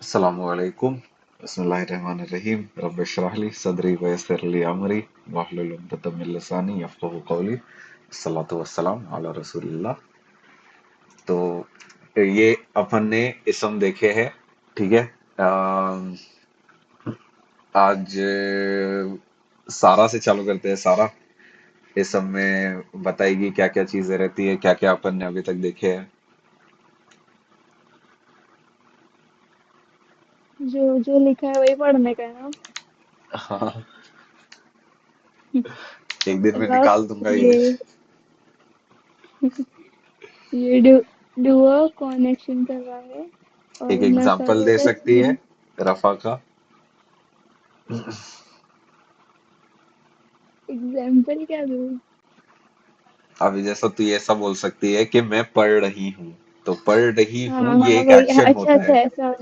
अस्सलामुअलैकुम बिस्मिल्लाहिर्रहमानिर्रहीम रब्बिश इश्रह ली सदरी वयस्सिर ली अमरी वहलुल उक़दतम मिन लिसानी यफ़क़हू क़ौली अस्सलातु वस्सलाम अला रसूलिल्लाह। तो ये अपन ने इसम देखे हैं। ठीक है। आज सारा से चालू करते हैं। सारा इसम में बताएगी क्या क्या चीजें रहती है, क्या क्या अपन ने अभी तक देखे हैं। जो जो लिखा है वही पढ़ने का है ना। हाँ, एक दिन में मतलब निकाल दूंगा ये। ये ये डुअ कौन एक्शन कर रहा है एक और नसा एग्जाम्पल हो दे गया सकती है सीन। रफा का। एग्जाम्पल क्या दूँ। अभी जैसा तू ये सब बोल सकती है कि मैं पढ़ रही हूँ, तो पढ़ रही हाँ हूँ ये हाँ एक वही, हाँ, एक्शन अच्छा होता अच्छा है। ऐसा।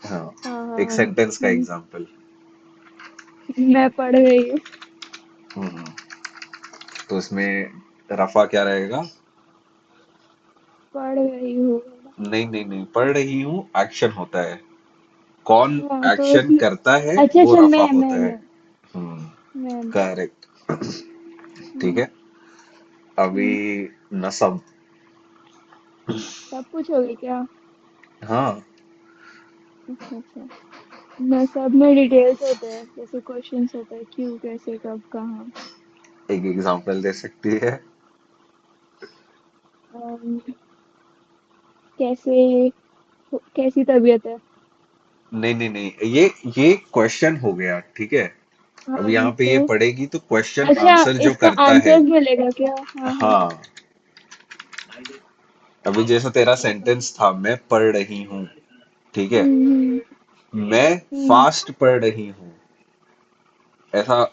हाँ, हाँ हाँ एक हाँ सेंटेंस का एग्जाम्पल। मैं पढ़ गई हूँ। हम्म। तो इसमें रफा क्या रहेगा? पढ़ गई हूँ। नहीं नहीं नहीं, पढ़ रही हूँ एक्शन होता है। कौन हाँ तो एक्शन उसमें करता है अच्छा वो अच्छा रफा मैं होता मैं है। मैं हम्म। मैं करेक्ट। ठीक हम्म, है। अभी हम्म, नसब। सब पूछोगे क्या। हाँ, अच्छा अच्छा। मैं सब में डिटेल्स होते हैं, जैसे क्वेश्चंस होते हैं क्यों कैसे कब कहाँ। एक एग्जाम्पल दे सकती है? अम, कैसे कैसी तबीयत है। नहीं नहीं नहीं, ये क्वेश्चन हो गया। ठीक है। अब हाँ यहाँ पे ये तो पढ़ेगी तो क्वेश्चन अच्छा, आंसर जो इसका करता है। आंसर्स मिलेगा क्या। हाँ हाँ। हाँ, अभी जैसा तेरा सेंटेंस था, मैं पढ़ रही हूँ। ठीक है। हम्म मैं हम्म फास्ट पढ़ रही हूँ, ऐसा।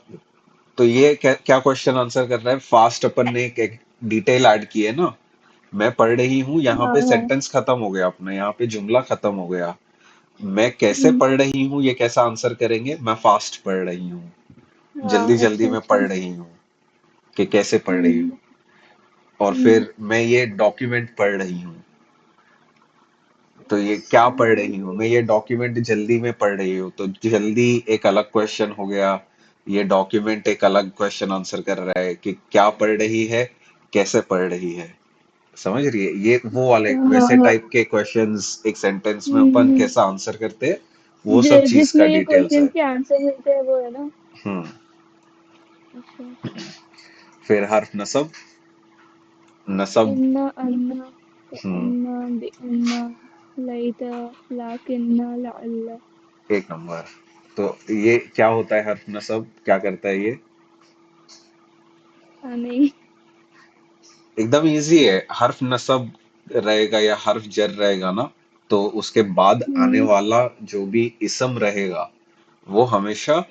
तो ये क्या क्या क्वेश्चन आंसर कर रहा है? फास्ट अपन ने एक डिटेल ऐड की है ना। मैं पढ़ रही हूँ, यहाँ हाँ पे हाँ। सेंटेंस खत्म हो गया अपना, यहाँ पे जुमला खत्म हो गया। मैं कैसे हम्म, पढ़ रही हूँ ये कैसा आंसर करेंगे? मैं फास्ट पढ़ रही हूँ, हाँ जल्दी जल्दी अच्छा मैं अच्छा। पढ़ रही हूँ। कि कैसे पढ़ रही हम्म हूँ। और हम्म फिर मैं ये डॉक्यूमेंट पढ़ रही हूँ, तो ये क्या पढ़ हाँ रही हूँ? मैं ये डॉक्यूमेंट जल्दी में पढ़ रही हूँ, तो जल्दी एक अलग क्वेश्चन हो गया। ये डॉक्यूमेंट एक अलग क्वेश्चन आंसर कर रहा है कि क्या पढ़ रही है, कैसे पढ़ रही है। समझ रही है? ये वो वाले हाँ वैसे हाँ। टाइप के क्वेश्चंस एक सेंटेंस में अपन हम्म। कैसा आंसर करते हैं, वो सब चीज का जिसमें ये डिटेल्स क्वेश्चन है। के आंसर मिलते हैं वो है ना। हम्म। अच्छा। फिर हर्फ नसब। नसब। इन्ना अन्ना हम्म। अन्ना बि अन्ना लैता लाकिन्ना लअल्ला। एक नंबर। तो ये क्या होता है? हर्फ नसब क्या करता है ये? हाँ नहीं। एकदम इजी है। हर्फ नसब रहेगा या हर्फ जर रहेगा ना, तो उसके बाद आने हम्म, वाला जो भी इसम रहेगा वो हमेशा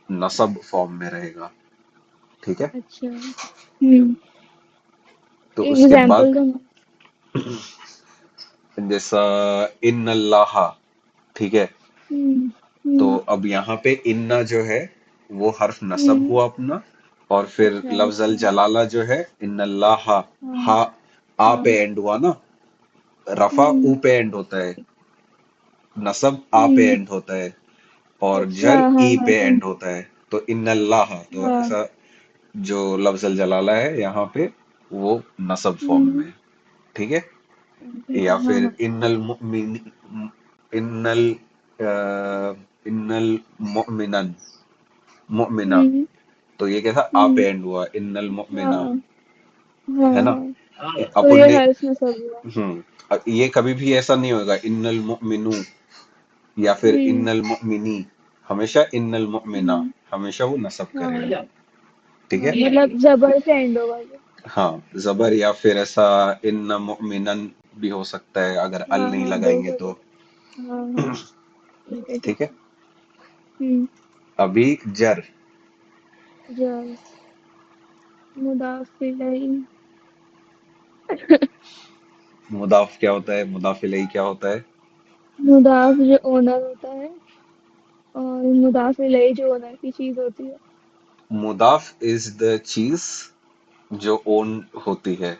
नसब फॉर्म में रहेगा। ठीक है। अच्छा। तो उसके बाद एग्जाम्पल दो ना। जैसा इन अल्लाह। ठीक है। हम्म तो हम्म अब यहाँ पे इन्ना जो है वो हर्फ नसब हम्म हुआ अपना। और फिर अच्छा लफ्ज अल अच्छा। जलाला जो है इन अल्लाह। हाँ हा, आ पे हाँ। एंड हुआ ना। रफा ऊ हम्म पे एंड होता है, नसब आ पे हम्म एंड होता है, और अच्छा जर हाँ ई हाँ पे एंड समझ। होता है। तो इन्नल्लाह, तो हाँ। ऐसा जो लफ्ज अल जलाला है यहाँ पे वो नसब फॉर्म हम्म में। ठीक है। ठीक या है हाँ फिर हाँ। इन्नल मुमिन, इन्नल इन्नल मुमिनन, मुमिना। हम्म तो ये कैसा आ हम्म पे एंड हुआ, इन्नल मुमिना। हाँ है हाँ ना। हाँ। तो अपन ये ने हर्फ में सब हुआ। ये कभी भी ऐसा नहीं होगा इन्नल मुमिनु या फिर हम्म इन्नल मुमिनी। हमेशा इन्नल मुमिना, हम्म हमेशा वो नसब हाँ करेगा। हाँ ठीक हाँ, है। मतलब जबर से एंड होगा ये। हाँ, जबर या फिर ऐसा इन्न मुमिनन भी हो सकता है अगर अल हाँ नहीं हाँ बोल लगाएंगे सकते। तो। हाँ हाँ ठीक है ठीक ठीक है। है। हम्म। अभी जर। जब मुदाफ इलैहि। मुदाफ क्या होता है? मुदाफ इलैहि क्या होता है? मुदाफ जो ओनर होता है और मुदाफ इलैहि जो ओनर की चीज होती है। मुदाफ इज द चीज जो ओन होती है,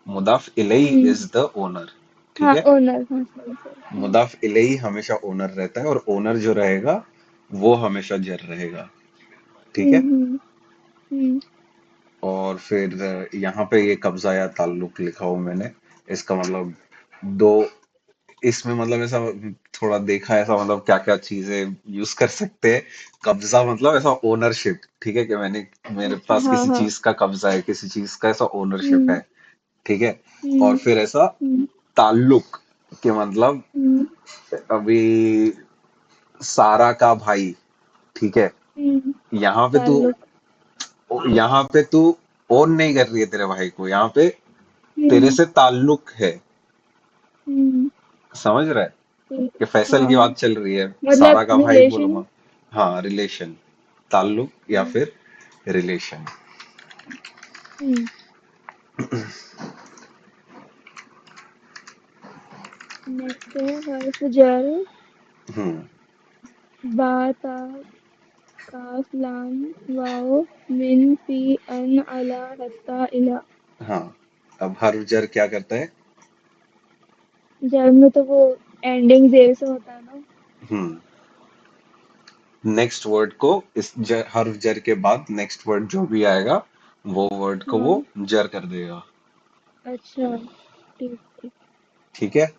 मुदाफ इलैहि हम्म इज द ओनर। ठीक हाँ है। ओनर, हाँ सही सही। मुदाफ इलेही हमेशा ओनर रहता है और ओनर जो रहेगा वो हमेशा जर रहेगा। ठीक है। हम्म। हम्म। और फिर यहाँ पे ये कब्जा या ताल्लुक लिखा हो मैंने। इसका मतलब दो, इसमें मतलब ऐसा थोड़ा देखा, ऐसा मतलब क्या क्या चीजें यूज कर सकते हैं। कब्जा मतलब ऐसा ओनरशिप, ठीक है, कि मैंने, मेरे अच्छा पास हाँ किसी हाँ। चीज का कब्जा है, किसी चीज का ऐसा ओनरशिप हम्म। है। ठीक है। और हम्म। फिर ऐसा हम्म। ताल्लुक, के मतलब हम्म। अभी सारा का भाई, ठीक है, हम्म। यहाँ पे तू, ताल्लुक। यहाँ पे तू ओन नहीं कर रही है तेरे भाई को, यहाँ पे तेरे हम्म। से ताल्लुक है। हम्म। समझ रहा है ठीक। कि फैसल की हाँ बात चल रही है, मतलब सारा का भाई रिलेशन। बोलूंगा। हाँ, रिलेशन, ताल्लुक या हम्म। फिर रिलेशन। हम्म। नेक्स्ट है हर्फ जर। हम्म। बा ता काफ लाम वाओ मिन फी अन अला हत्ता इला। हाँ, अब हर जर क्या करता है। जर में तो वो एंडिंग जेर से होता है ना। हम्म। नेक्स्ट वर्ड को, इस जर, हर्फ जर के बाद नेक्स्ट वर्ड जो भी आएगा वो वर्ड को वो हाँ। जर कर देगा। अच्छा ठीक ठीक। ठीक है।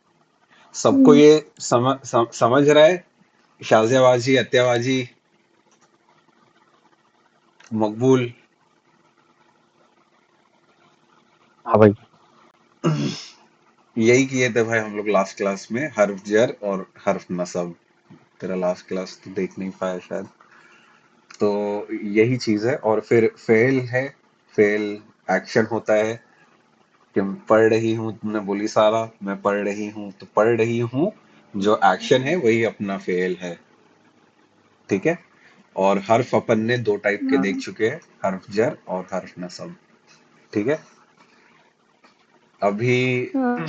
सबको हम्म। ये समझ रहा है। शाजियाबाजी, अत्याबाजी, मकबूल। हाँ भाई। यही किए थे भाई हम लोग लास्ट क्लास में, हर्फ जर और हर्फ नसब। तेरा लास्ट क्लास तो देख नहीं पाया शायद। तो यही चीज है। और फिर फेल है। फेल एक्शन होता है कि मैं पढ़ रही हूँ, तुमने बोली सारा, मैं पढ़ रही हूँ तो पढ़ रही हूँ, जो एक्शन है वही अपना फेल है। ठीक है। और हर्फ अपन ने दो टाइप के देख हाँ चुके हैं, हर्फ जर और हर्फ नसब। ठीक है। अभी हाँ।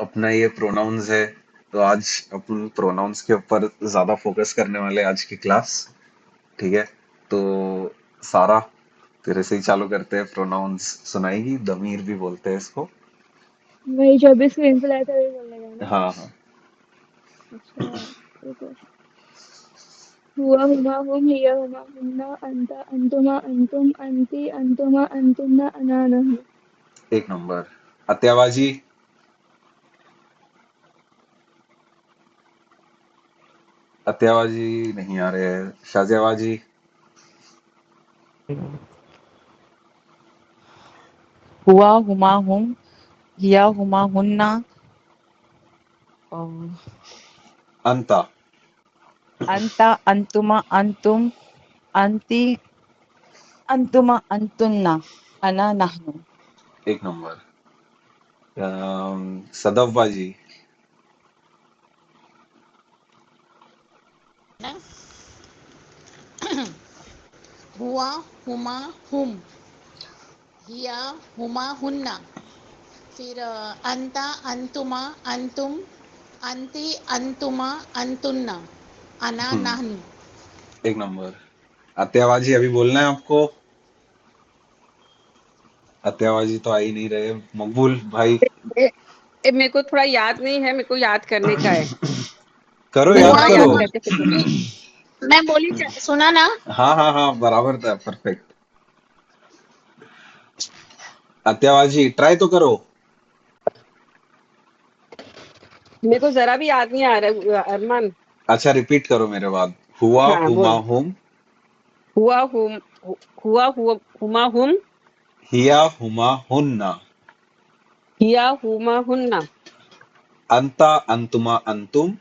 अपना ये प्रोनाउंस है, तो आज अपन प्रोनाउंस के ऊपर ज्यादा फोकस करने वाले हैं आज की क्लास। ठीक है। तो सारा, तेरे से ही चालू करते हैं। प्रोनाउंस सुनाएगी, दमीर भी बोलते हैं इसको। वही जो भी स्क्रीन पे लाया था वही बोलने का ना। हाँ हाँ। अच्छा ठीक है। हुआ हुमा हुम हिया हुमा हुन्ना अंता अंतुमा अंतुम अंती अंतुमा अंतुन्ना अना नहनु। एक नंबर। अत्याबाजी। अत्याबाजी नहीं आ रहे हैं। शाजियाबाजी। हुआ हुमा हुम, हिया हुमा हुन्ना, और अंता। अंता अंतुमा अंतुम, अंती अंतुमा अंतुन्ना, अना नहनु। एक नंबर। सदफबाजी। ना हुआ हुमा हुम हिया हुमा हुन्ना फिर अंता अंतुमा अंतुम अंती अंतुमा अंतुन्ना अना हम्म। नाहनु। एक नंबर। अत्याबाजी अभी बोलना है आपको। अत्याबाजी तो आ ही नहीं रहे। मकबूल भाई, ए, मेरे को थोड़ा याद नहीं है, मेरे को याद करने का है। करो, मैं हुआ याद थोड़ा करो। याद हुमा करके फिर बोलूँ। मैं बोली सुना ना। हाँ हाँ हाँ, बराबर था, परफेक्ट। अत्याबाजी ट्राई तो करो। मेरे को जरा भी याद नहीं आ रहा अरमान। अच्छा, रिपीट करो मेरे बाद। हुआ हाँ हुमा बोल। हुम, हुआ हुम हुआ हुमा हुम, हिया हुमा हुन्ना, हिया हुमा हुन्ना, अंता अंतुमा अंतुम,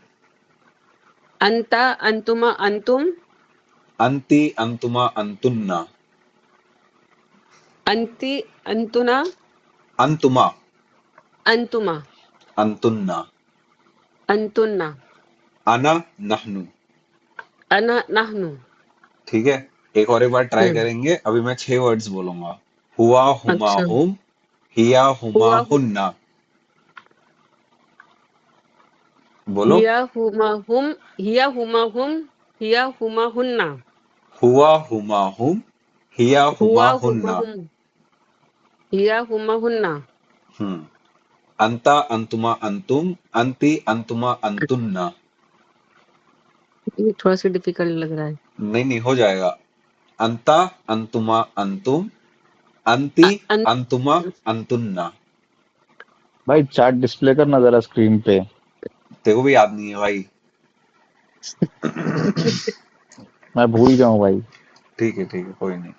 अंता अंतुमा अंतुम, अंती अंतुमा अंतुन्ना, अंति अंतुना अंतुमा अंतुमा अंतुन्ना, अंतुन्ना, अना नहनु। अना नाहनु। ठीक है। एक बार ट्राई हम्म। करेंगे। अभी मैं 6 वर्ड्स बोलूंगा। हुआ हुमा अच्छा। हुम, हिया हुमा हुआ हुन्ना। बोलो। हिया हुमा हुम, हिया हुमा हुम, हिया हुमा हुन्ना, हुआ हुमा हुम, हिया हुमा हुआ हुमा हुन्ना। हुम, हिया हुमा हुन्ना, हम्म। अंता अंतुमा अंतुम अंति अंतुमा अंतुन्ना। ये थोड़ा सा डिफिकल्ट लग रहा है। नहीं नहीं, हो जाएगा। अंता अंतुमा अंतुम अंति अन, अंतुमा अंतुन्ना। भाई चार्ट डिस्प्ले करना जरा स्क्रीन पे। तेरे को भी याद नहीं है भाई? मैं भूल गया हूँ भाई। ठीक है, कोई नहीं।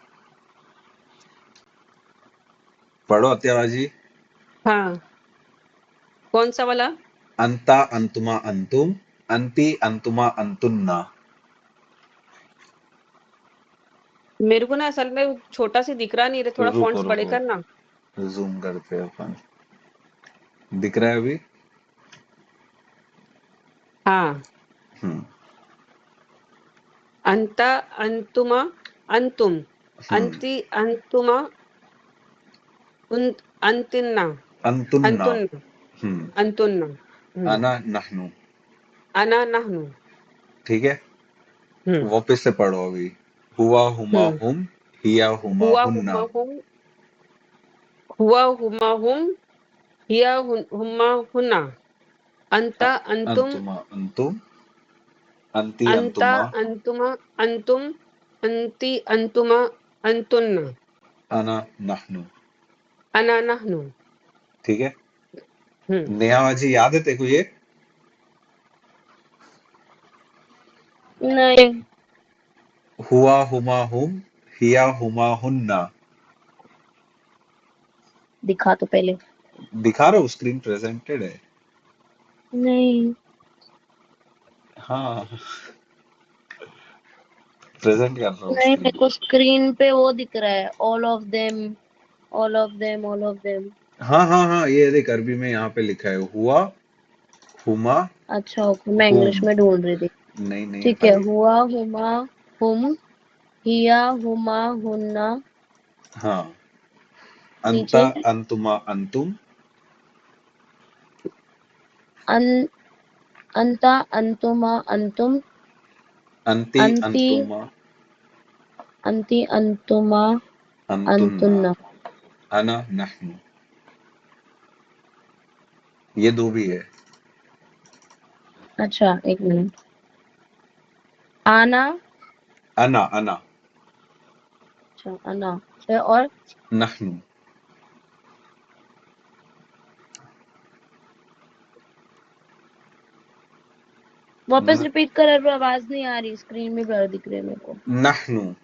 पढ़ो अत्यारा जी। हाँ, कौन सा वाला? अंता अंतुमा अंतुम अंति अंतुमा अंतुन्ना। मेरे को ना असल में छोटा सी दिख रहा नहीं रे, थोड़ा रुको फॉन्ट्स बड़े रुको, करना। जूम करते हैं अपन। दिख रहा है अभी? हाँ, हम्म अंता अंतुमा अंतुम हम्म। अंति अंतुमा अंतिन्ना अंतुन्ना। अंतुन्ना हम्म। अंतुन्ना। अना नहनु। अना नहनु। ठीक है, हम्म वापस से पढ़ो अभी। हुआ हुमा हम्म हुम हिया हुमा हुआ हुन्ना। हुमा हुम हुआ हुमा हुम हिया हुमा हुना। अंता अंतुम अंतुमा अंतुम अंति अंता अंतुमा अंतुमा अंतुम अंति अंतुमा अंतुन्ना। अना नहनु। अना नहनु। ठीक है। हम्म नेहाबाजी याद है तेरे को ये? नहीं। हुआ हुमा हुम हिया हुमा हुन्ना। दिखा तो पहले। दिखा रहा हूँ, स्क्रीन प्रेजेंटेड है। नहीं। हाँ, प्रेजेंट कर रहा हूँ नहीं, मेरे स्क्रीन। को स्क्रीन पे वो दिख रहा है, all of them, all of them, all of them. हाँ, ये देख, अरबी में यहाँ पे लिखा है हुआ हुमा अच्छा ओके, मैं इंग्लिश हुम। में ढूंढ रही थी। नहीं ठीक है, भाई। हुआ हुमा हुम हिया हुमा हुन्ना। हाँ, अंता नीचे अंतुमा अंतुम अन अंता अंतुमा अंतुम अंति अंति अंतुमा अंति अंतुमा अंतुन्ना अंतुन्ना। अना नहनु। ये दो भी है। अच्छा एक मिनट। आना। अना अना अच्छा अना है, और नहनु। वापस न, रिपीट कर, अभी आवाज नहीं आ रही, स्क्रीन में ब्लर दिख रही है मेरे को। नहनु।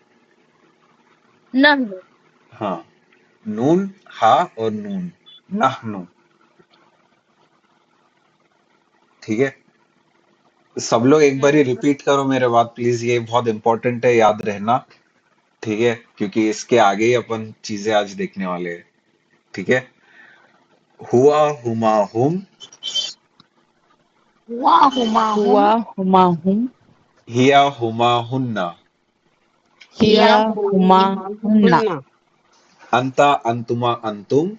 नहनु। हाँ, नून हा और नून, नहनु। ठीक है, सब लोग एक बार ही रिपीट करो मेरे बात प्लीज, ये बहुत इंपॉर्टेंट है, याद रहना। ठीक है, क्योंकि इसके आगे ही अपन चीजें आज देखने वाले हैं। ठीक है। हुआ हुमा हुम हुआ हुमा हुआ हुम हुमा हुम हिया हुमा हुन्ना। हिया हिया हुमा हुमा हुन्ना। हुन्ना। अंता अंतुमा अंतुम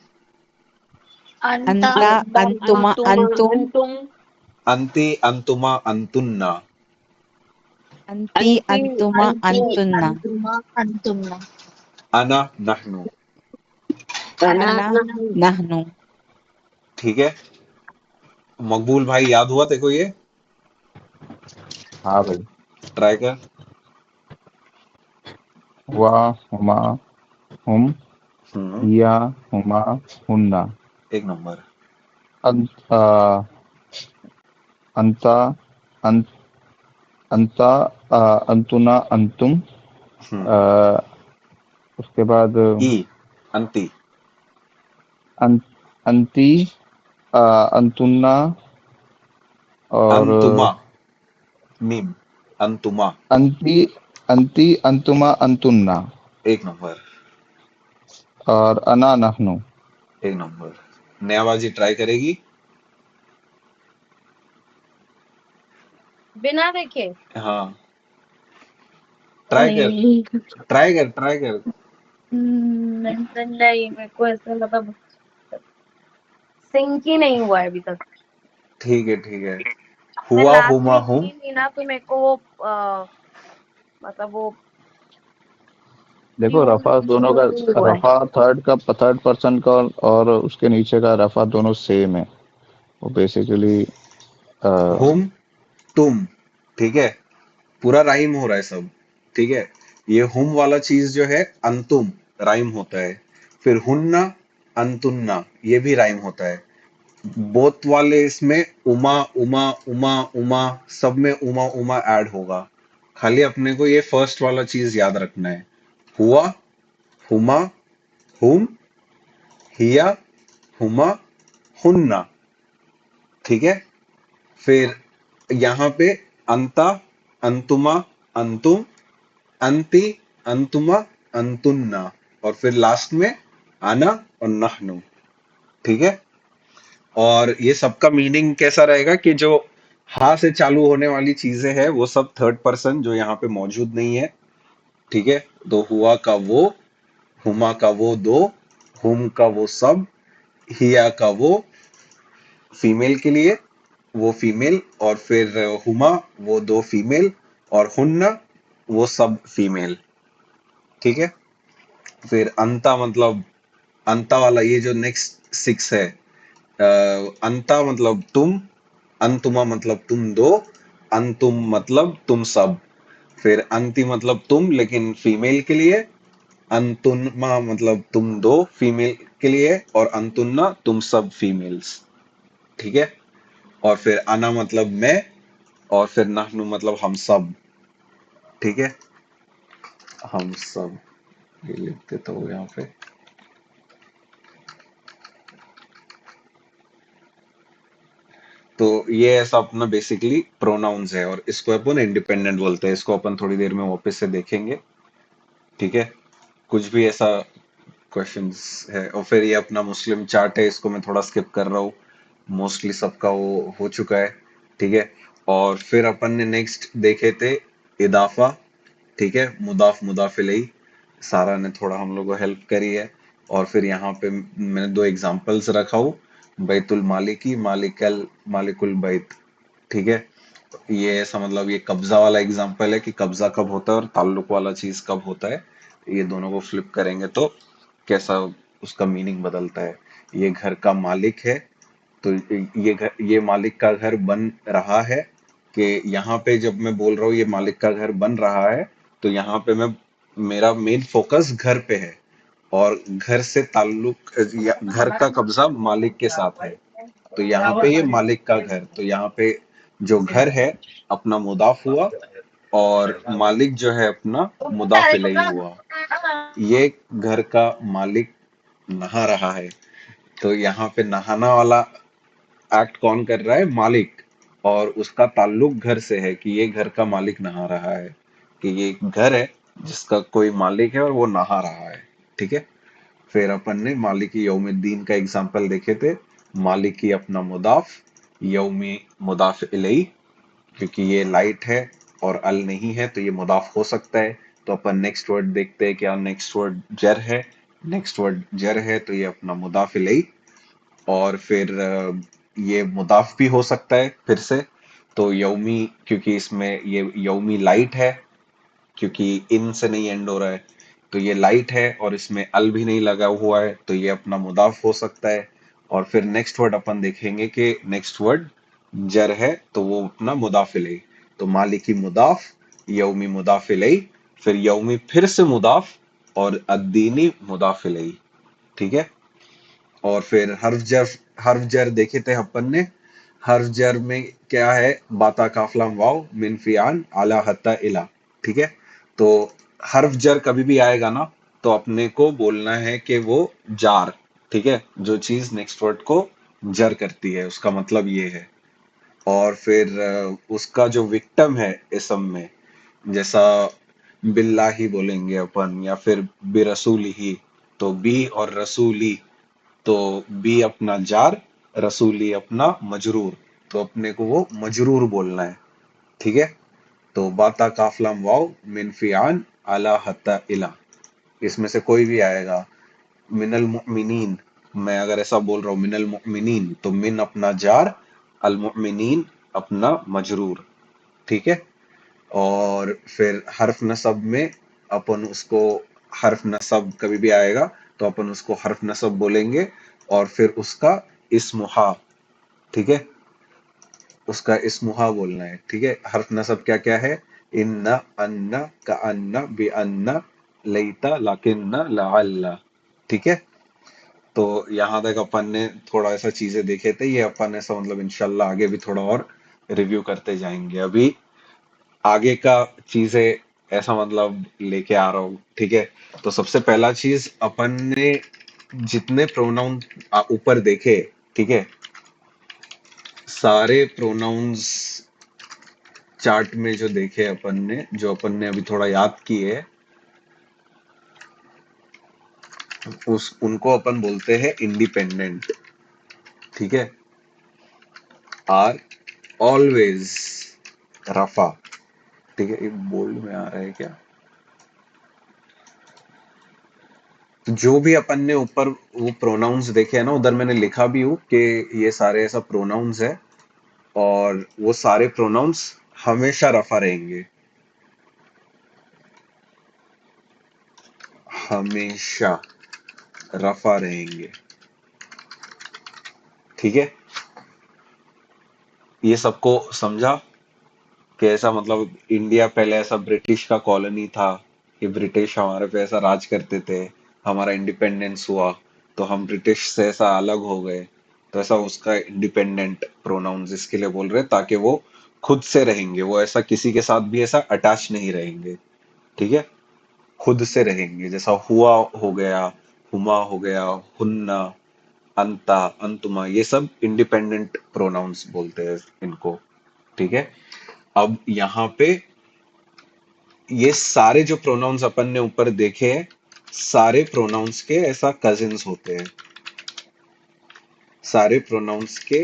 अंता अंता अंता अंतुमा अंतुमा अंतुम अंतुम अंति अंतुमा अंतुन्ना। अंति अंति अंतुमा अंति अंतुन्ना। अंतुमा अंतुम्ना। अना नहनु। अना अना नहनु। नहनु। ठीक है, मकबूल भाई याद हुआ तेको ये? हाँ भाई। ट्राई कर। हुआ हुमा हुम हम्म। हिया हुमा हुन्ना। एक नंबर। अंत अंता अंत अंता अंतुना अंतुम। हम्म। अ, उसके बाद ई अंति अं, अंति अंतुन्ना। और अंतुमा मीम अंतुमा। अंति अंति अंतुमा अंतुन्ना। एक नंबर। और अना नहनु। एक नंबर। नयाबाजी ट्राई करेगी? बिना देखे। हाँ, ट्राई कर। नहीं। ट्राई कर। नहीं नहीं, मेरे को ऐसा मतलब सिंक ही नहीं हुआ है अभी तक। ठीक है। मैं हुआ लास्ट हुमा वीक हुम की थी ना, तो मेरे को वो मतलब वो देखो रफा दोनों का, हुआ है। रफा थर्ड पर्सन का और उसके नीचे का रफा दोनों सेम है। वो बेसिकली हुम, तुम, ठीक है, पूरा राइम हो रहा है सब, ठीक है। ये हुम वाला चीज जो है अंतुम राइम होता है, फिर हुन्ना, अंतुन्ना ये भी राइम होता है। बोथ वाले इसमें उमा उमा उमा उमा, सब में उमा उमा ऐड होगा। खाली अपने को ये फर्स्ट वाला चीज याद रखना है, हुआ, हुमा, हुम, हिया, हुमा, हुन्ना, ठीक है। फिर यहाँ पे अंता, अंतुमा, अंतुम, अंति, अंतुमा, अंतुन्ना, और फिर लास्ट में आना और नहनु, ठीक है। और ये सबका मीनिंग कैसा रहेगा कि जो हा से चालू होने वाली चीजें हैं वो सब थर्ड पर्सन जो यहाँ पे मौजूद नहीं है, ठीक है। तो हुआ का वो, हुमा का वो दो, हुम का वो सब, हिया का वो फीमेल के लिए, वो फीमेल, और फिर हुमा वो दो फीमेल, और हुन्ना वो सब फीमेल, ठीक है। फिर अंता मतलब अंता वाला ये जो नेक्स्ट सिक्स है, अंता मतलब तुम, अंतुमा मतलब तुम दो, अंतुम मतलब तुम सब, फिर अंति मतलब तुम लेकिन फीमेल के लिए, अंतुन्मा मतलब तुम दो फीमेल के लिए, और अंतुन्ना तुम सब फीमेल्स, ठीक है। और फिर अना मतलब मैं, और फिर नहनु मतलब हम सब, ठीक है। हम सब, ये लिख देता हूँ यहाँ पे। तो ये ऐसा अपना बेसिकली प्रोनाउंस है, और इसको अपन इंडिपेंडेंट बोलते हैं। इसको अपन थोड़ी देर में वापस से देखेंगे, ठीक है। कुछ भी ऐसा क्वेश्चंस है। और फिर ये अपना मुस्लिम चार्ट है, इसको मैं थोड़ा स्किप कर रहा हूँ, मोस्टली सबका वो हो चुका है, ठीक है। और फिर अपन ने नेक्स्ट देखे थे इदाफा, ठीक है, मुदाफ मुदाफ इलैही। सारा ने थोड़ा हम लोग को हेल्प करी है। और फिर यहाँ पे मैंने दो एग्जांपल्स रखा हूँ, बैतुल मालिकी, मालिकुल बैत, ठीक है। ये ऐसा मतलब ये कब्जा वाला एग्जांपल है कि कब्जा कब होता है और ताल्लुक वाला चीज कब होता है। ये दोनों को फ्लिप करेंगे तो कैसा उसका मीनिंग बदलता है। ये घर का मालिक है, तो ये मालिक का घर बन रहा है, कि यहाँ पे जब मैं बोल रहा हूँ ये मालिक का घर बन रहा है, तो यहाँ पे मैं मेरा मेन फोकस घर पे है, और घर से ताल्लुक घर का कब्जा मालिक के साथ है। तो यहाँ पे ये मालिक का घर, तो यहाँ पे जो घर है अपना मुदाफ हुआ, और मालिक जो है अपना मुदाफ इलैही हुआ। ये घर का मालिक नहा रहा है, तो यहाँ पे नहाना वाला एक्ट कौन कर रहा है? मालिक। और उसका ताल्लुक घर से है कि ये घर का मालिक नहा रहा है, कि ये एक घर है जिसका कोई मालिक है और वो नहा रहा है, ठीक है। फिर अपन ने मालिकी यौमिद्दीन का एग्जांपल देखे थे। मालिकी अपना मुदाफ, यौमी मुदाफ इलैही, क्योंकि ये लाइट है और अल नहीं है तो ये मुदाफ हो सकता है। तो अपन नेक्स्ट वर्ड देखते हैं, क्या नेक्स्ट वर्ड जर है। नेक्स्ट वर्ड जर है तो ये अपना मुदाफ इलैही, और फिर ये मुदाफ भी हो सकता है फिर से। तो यौमी, क्योंकि इसमें ये यौमी लाइट है, क्योंकि इन से नहीं एंड हो रहा है, तो ये लाइट है और इसमें अल भी नहीं लगा हुआ है, तो ये अपना मुदाफ हो सकता है। और फिर नेक्स्ट वर्ड अपन देखेंगे कि नेक्स्ट वर्ड जर है तो वो अपना मुदाफ इलैही। तो मालिकी मुदाफ, यौमी मुदाफ इलैही, फिर यौमी फिर से मुदाफ, और अद्दीनी मुदाफ इलैही, ठीक है। और फिर हर्फ जर देखे थे अपन ने। हर्फ जर में क्या है? बाता काफलाम वाव मिन फियान आला हत्ता इला, ठीक है। तो हर्फ जर कभी भी आएगा ना, तो अपने को बोलना है कि वो जार, ठीक है, जो चीज नेक्स्ट वर्ड को जर करती है उसका मतलब ये है। और फिर उसका जो विक्टिम है इसम में, जैसा बिल्लाही बोलेंगे अपन, या फिर बिरसूली ही, तो बी और रसूली, तो बी अपना जार, रसूली अपना मजरूर, तो अपने को वो मजरूर बोलना है, ठीक है। तो बाता काफलाम वाव मिन फियान अला हत्ता इला, इसमें से कोई भी आएगा। मिनल मुमिनीन, मैं अगर ऐसा बोल रहा हूँ मिनल मुमिनीन, तो मिन अपना जार, अल मुमिनीन अपना मजरूर, ठीक है। और फिर हर्फ नसब में अपन उसको हर्फ नसब कभी भी आएगा तो अपन उसको हर्फ नसब बोलेंगे, और फिर उसका इस्मुहा, ठीक है, उसका इस्मुहा बोलना है, ठीक है। हर्फ नसब क्या क्या है? इन्ना, अन्ना, का अन्ना, बे अन्ना, लईता, लाकिन्ना, लाअल्ला, ठीक है। तो यहाँ तक अपन ने थोड़ा ऐसा चीजें देखे थे, ये अपन ऐसा मतलब इंशाल्लाह आगे भी थोड़ा और रिव्यू करते जाएंगे। अभी आगे का चीजें ऐसा मतलब लेके आ रहा हूँ, ठीक है। तो सबसे पहला चीज अपन ने जितने प्रोनाउन ऊपर देखे, ठीक है, सारे प्रोनाउंस चार्ट में जो देखे अपन ने, जो अपन ने अभी थोड़ा याद किए, उस उनको अपन बोलते हैं इंडिपेंडेंट, ठीक है। आर ऑलवेज रफा, ठीक है। ये बोल्ड में आ रहा है क्या? तो जो भी अपन ने ऊपर वो प्रोनाउंस देखे हैं ना, उधर मैंने लिखा भी हूँ कि ये सारे ऐसा प्रोनाउंस है, और वो सारे प्रोनाउंस हमेशा रफा रहेंगे, हमेशा रफा रहेंगे, ठीक है। ये सबको समझा कि ऐसा मतलब इंडिया पहले ऐसा ब्रिटिश का कॉलोनी था, कि ब्रिटिश हमारे पे ऐसा राज करते थे, हमारा इंडिपेंडेंस हुआ तो हम ब्रिटिश से ऐसा अलग हो गए, तो ऐसा उसका इंडिपेंडेंट प्रोनाउंस इसके लिए बोल रहे हैं, ताकि वो खुद से रहेंगे, वो ऐसा किसी के साथ भी ऐसा अटैच नहीं रहेंगे, ठीक है। खुद से रहेंगे, जैसा हुआ हो गया, हुमा हो गया, हुन्ना, अंता, अंतुमा, ये सब इंडिपेंडेंट प्रोनाउंस बोलते हैं इनको, ठीक है। अब यहाँ पे ये सारे जो प्रोनाउंस अपन ने ऊपर देखे हैं, सारे प्रोनाउंस के ऐसा कजिन्स होते हैं, सारे प्रोनाउंस के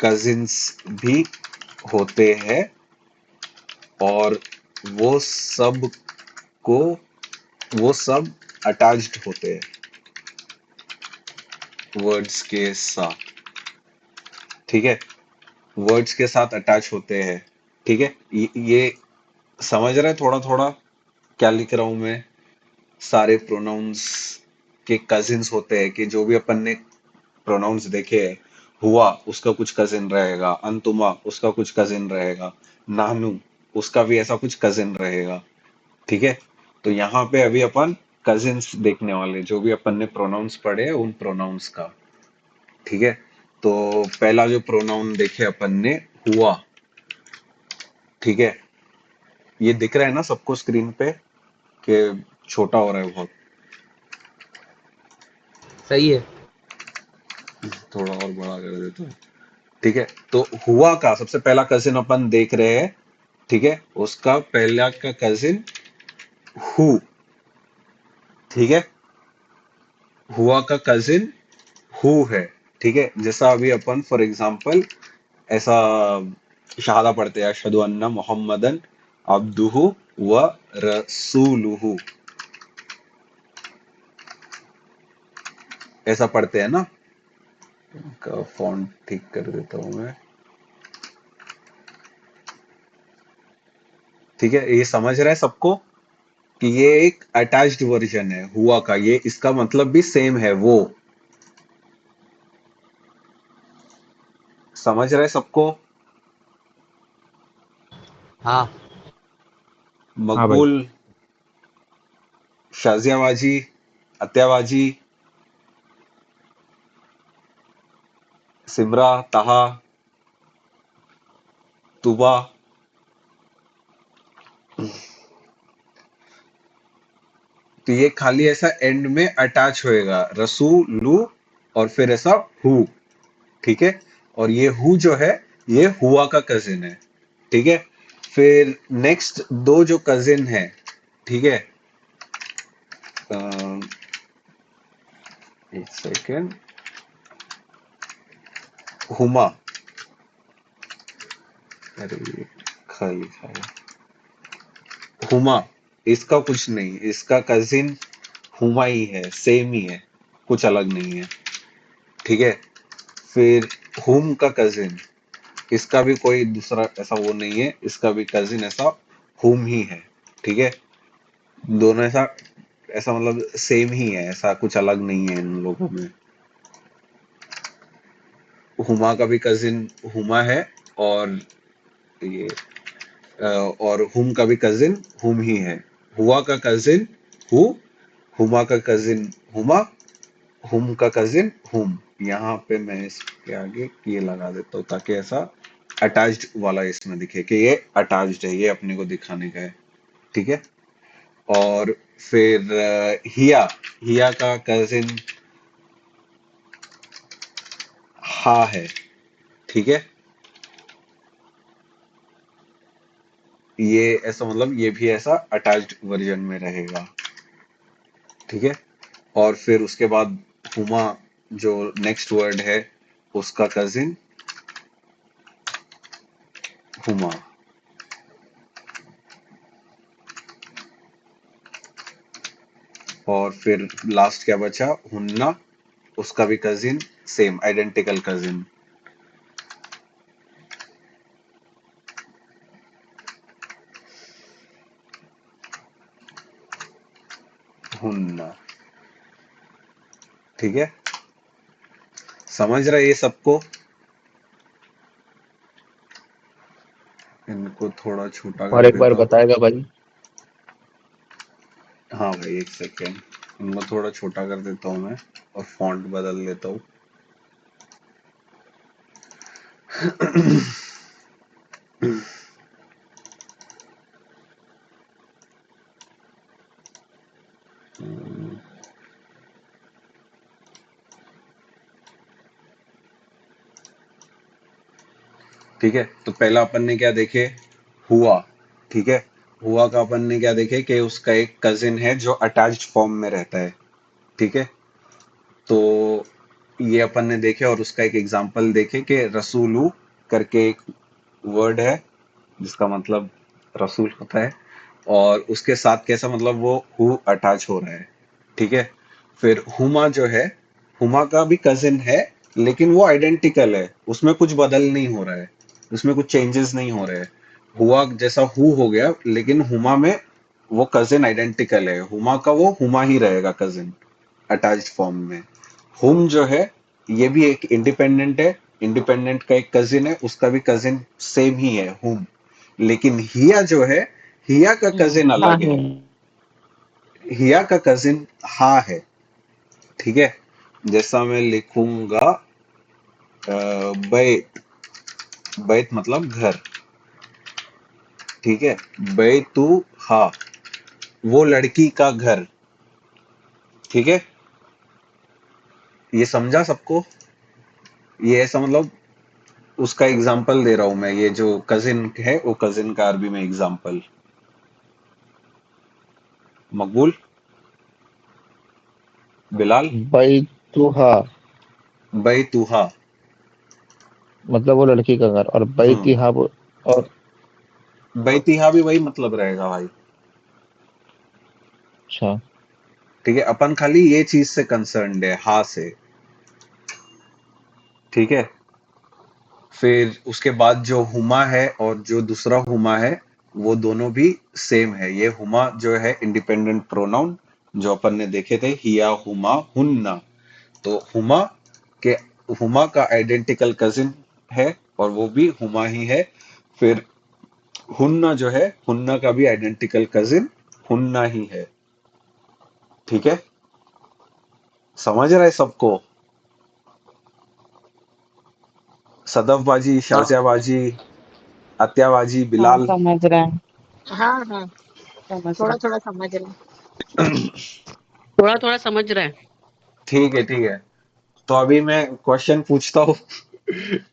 कजिन्स भी होते हैं, और वो सब को वो सब अटैच्ड होते हैं वर्ड्स के साथ, ठीक है। वर्ड्स के साथ अटैच होते हैं, ठीक है। ये समझ रहे हैं थोड़ा थोड़ा क्या लिख रहा हूं मैं? सारे प्रोनाउंस के कजिन्स होते हैं, कि जो भी अपन ने प्रोनाउंस देखे हैं, हुआ उसका कुछ कजिन रहेगा, अंतुमा उसका कुछ कजिन रहेगा, नानू उसका भी ऐसा कुछ कजिन रहेगा, ठीक है। तो यहाँ पे अभी अपन कजिन्स देखने वाले, जो भी अपन ने प्रोनाउंस पढ़े हैं, उन प्रोनाउंस का, ठीक है। तो पहला जो प्रोनाउन देखे अपन ने, हुआ, ठीक है। ये दिख रहा है ना सबको स्क्रीन पे कि छोटा हो रहा है बहुत? सही है। थोड़ा और बड़ा कर देता हूँ, ठीक है। तो हुआ का सबसे पहला कजिन अपन देख रहे हैं, ठीक है। उसका पहला का कजिन हु, ठीक है। हुआ का कजिन हु है, ठीक है। जैसा अभी अपन फॉर एग्जांपल ऐसा शहादा पढ़ते हैं, अशहदु अन्ना मोहम्मदन अब्दुहु व रसूलुहु, ऐसा पढ़ते हैं ना। इनका फॉन्ट ठीक कर देता हूं मैं, ठीक है। ये समझ रहा है सबको कि ये एक अटैच्ड वर्जन है हुआ का, ये इसका मतलब भी सेम है, वो समझ रहे हैं सबको? हाँ। हाँ भाई। मकबूल, शाजियाबाजी, अत्याबाजी, सिमरा, ताहा, तुबा, तो ये खाली ऐसा एंड में अटैच होएगा, रसूलु, और फिर ऐसा हु, ठीक है। और ये हु जो है, ये हुआ का कजिन है, ठीक है। फिर नेक्स्ट दो जो कजिन है, ठीक है, एक सेकेंड, हुमा, अरे ये खाली खाली हुमा, इसका कुछ नहीं, इसका कजिन हुमा ही है, सेम ही है, कुछ अलग नहीं है, ठीक है। फिर हुम का कजिन, इसका भी कोई दूसरा ऐसा वो नहीं है, इसका भी कजिन ऐसा हुम ही है, ठीक है। दोनों ऐसा ऐसा मतलब सेम ही है, ऐसा कुछ अलग नहीं है इन लोगों में। हुमा का भी कजिन हुमा है, और ये और हुम का भी कजिन हुम ही है। हुआ का कजिन हु, हुमा का कजिन हुमा, हुम का कजिन हुम। यहाँ पे मैं इसके आगे ये लगा देता हूँ ताकि ऐसा अटैच्ड वाला इसमें दिखे कि ये अटैच्ड है, ये अपने को दिखाने का है। ठीक है। और फिर हिया, हिया का कजिन हा है। ठीक है। ये ऐसा मतलब ये भी ऐसा अटैच्ड वर्जन में रहेगा। ठीक है। और फिर उसके बाद हुमा जो नेक्स्ट वर्ड है उसका कजिन हुमा। और फिर लास्ट क्या बचा, हुन्ना, उसका भी कजिन सेम आइडेंटिकल कजिन हुन्ना। ठीक है। समझ रहा है ये सबको? इनको थोड़ा छोटा और कर एक बार देता हूँ। बताएगा भाई? हाँ भाई एक सेकेंड, इनको थोड़ा छोटा कर देता हूँ मैं और फॉन्ट बदल देता हूँ। ठीक है। तो पहला अपन ने क्या देखे, हुआ। ठीक है। हुआ का अपन ने क्या देखे कि उसका एक कजिन है जो अटैच्ड फॉर्म में रहता है। ठीक है। तो ये अपन ने देखे और उसका एक एग्जांपल देखे कि रसूलू करके एक वर्ड है जिसका मतलब रसूल होता है, और उसके साथ कैसा मतलब वो हु अटैच हो रहा है। ठीक है। फिर हुमा जो है, हुमा का भी कजिन है लेकिन वो आइडेंटिकल है, उसमें कुछ बदल नहीं हो रहा है, उसमें कुछ चेंजेस नहीं हो रहे हैं। हुआ जैसा हु हो गया लेकिन हुमा में वो कजिन आइडेंटिकल है, हुमा का वो हुमा ही रहेगा कजिन अटैच्ड फॉर्म में। हुम जो है ये भी एक इंडिपेंडेंट है, इंडिपेंडेंट का एक कजिन है, उसका भी कजिन सेम ही है हुम। लेकिन हिया जो है, हिया का कजिन हाँ अलग है। है, हिया का कजिन हा है। ठीक है। जैसा मैं लिखूंगा बैत, बैत मतलब घर। ठीक है। बैतू हा, वो लड़की का घर। ठीक है। ये समझा सबको? ये ऐसा मतलब उसका एग्जाम्पल दे रहा हूं मैं, ये जो कजिन है वो कजिन का अरबी में एग्जाम्पल। मकबूल? बिलाल? बैतुहा बैतूहा। मतलब वो लड़की का घर, और हम्म। बैतिहा और बैतिहा भी वही मतलब रहेगा भाई। अच्छा। ठीक है। अपन खाली ये चीज से कंसर्न्ड है, हा से। ठीक है। फिर उसके बाद जो हुमा है और जो दूसरा हुमा है वो दोनों भी सेम है। ये हुमा जो है इंडिपेंडेंट प्रोनाउन जो अपन ने देखे थे, हिया हुमा हुन्ना। तो हुमा के, हुमा का आइडेंटिकल कजिन है और वो भी हुमा ही है। फिर हुन्ना जो है, हुन्ना का भी आइडेंटिकल कजिन हुन्ना ही है। ठीक है। समझ रहा है सबको? सदफ बाजी, शाजिया बाजी, अत्या बाजी, हाँ बिलाल? समझ रहे हैं, हाँ हाँ, समझ रहे थोड़ा हैं। थोड़ा समझ रहे हैं। थोड़ा थोड़ा समझ रहा है। ठीक है। ठीक है। तो अभी मैं क्वेश्चन पूछता हूँ।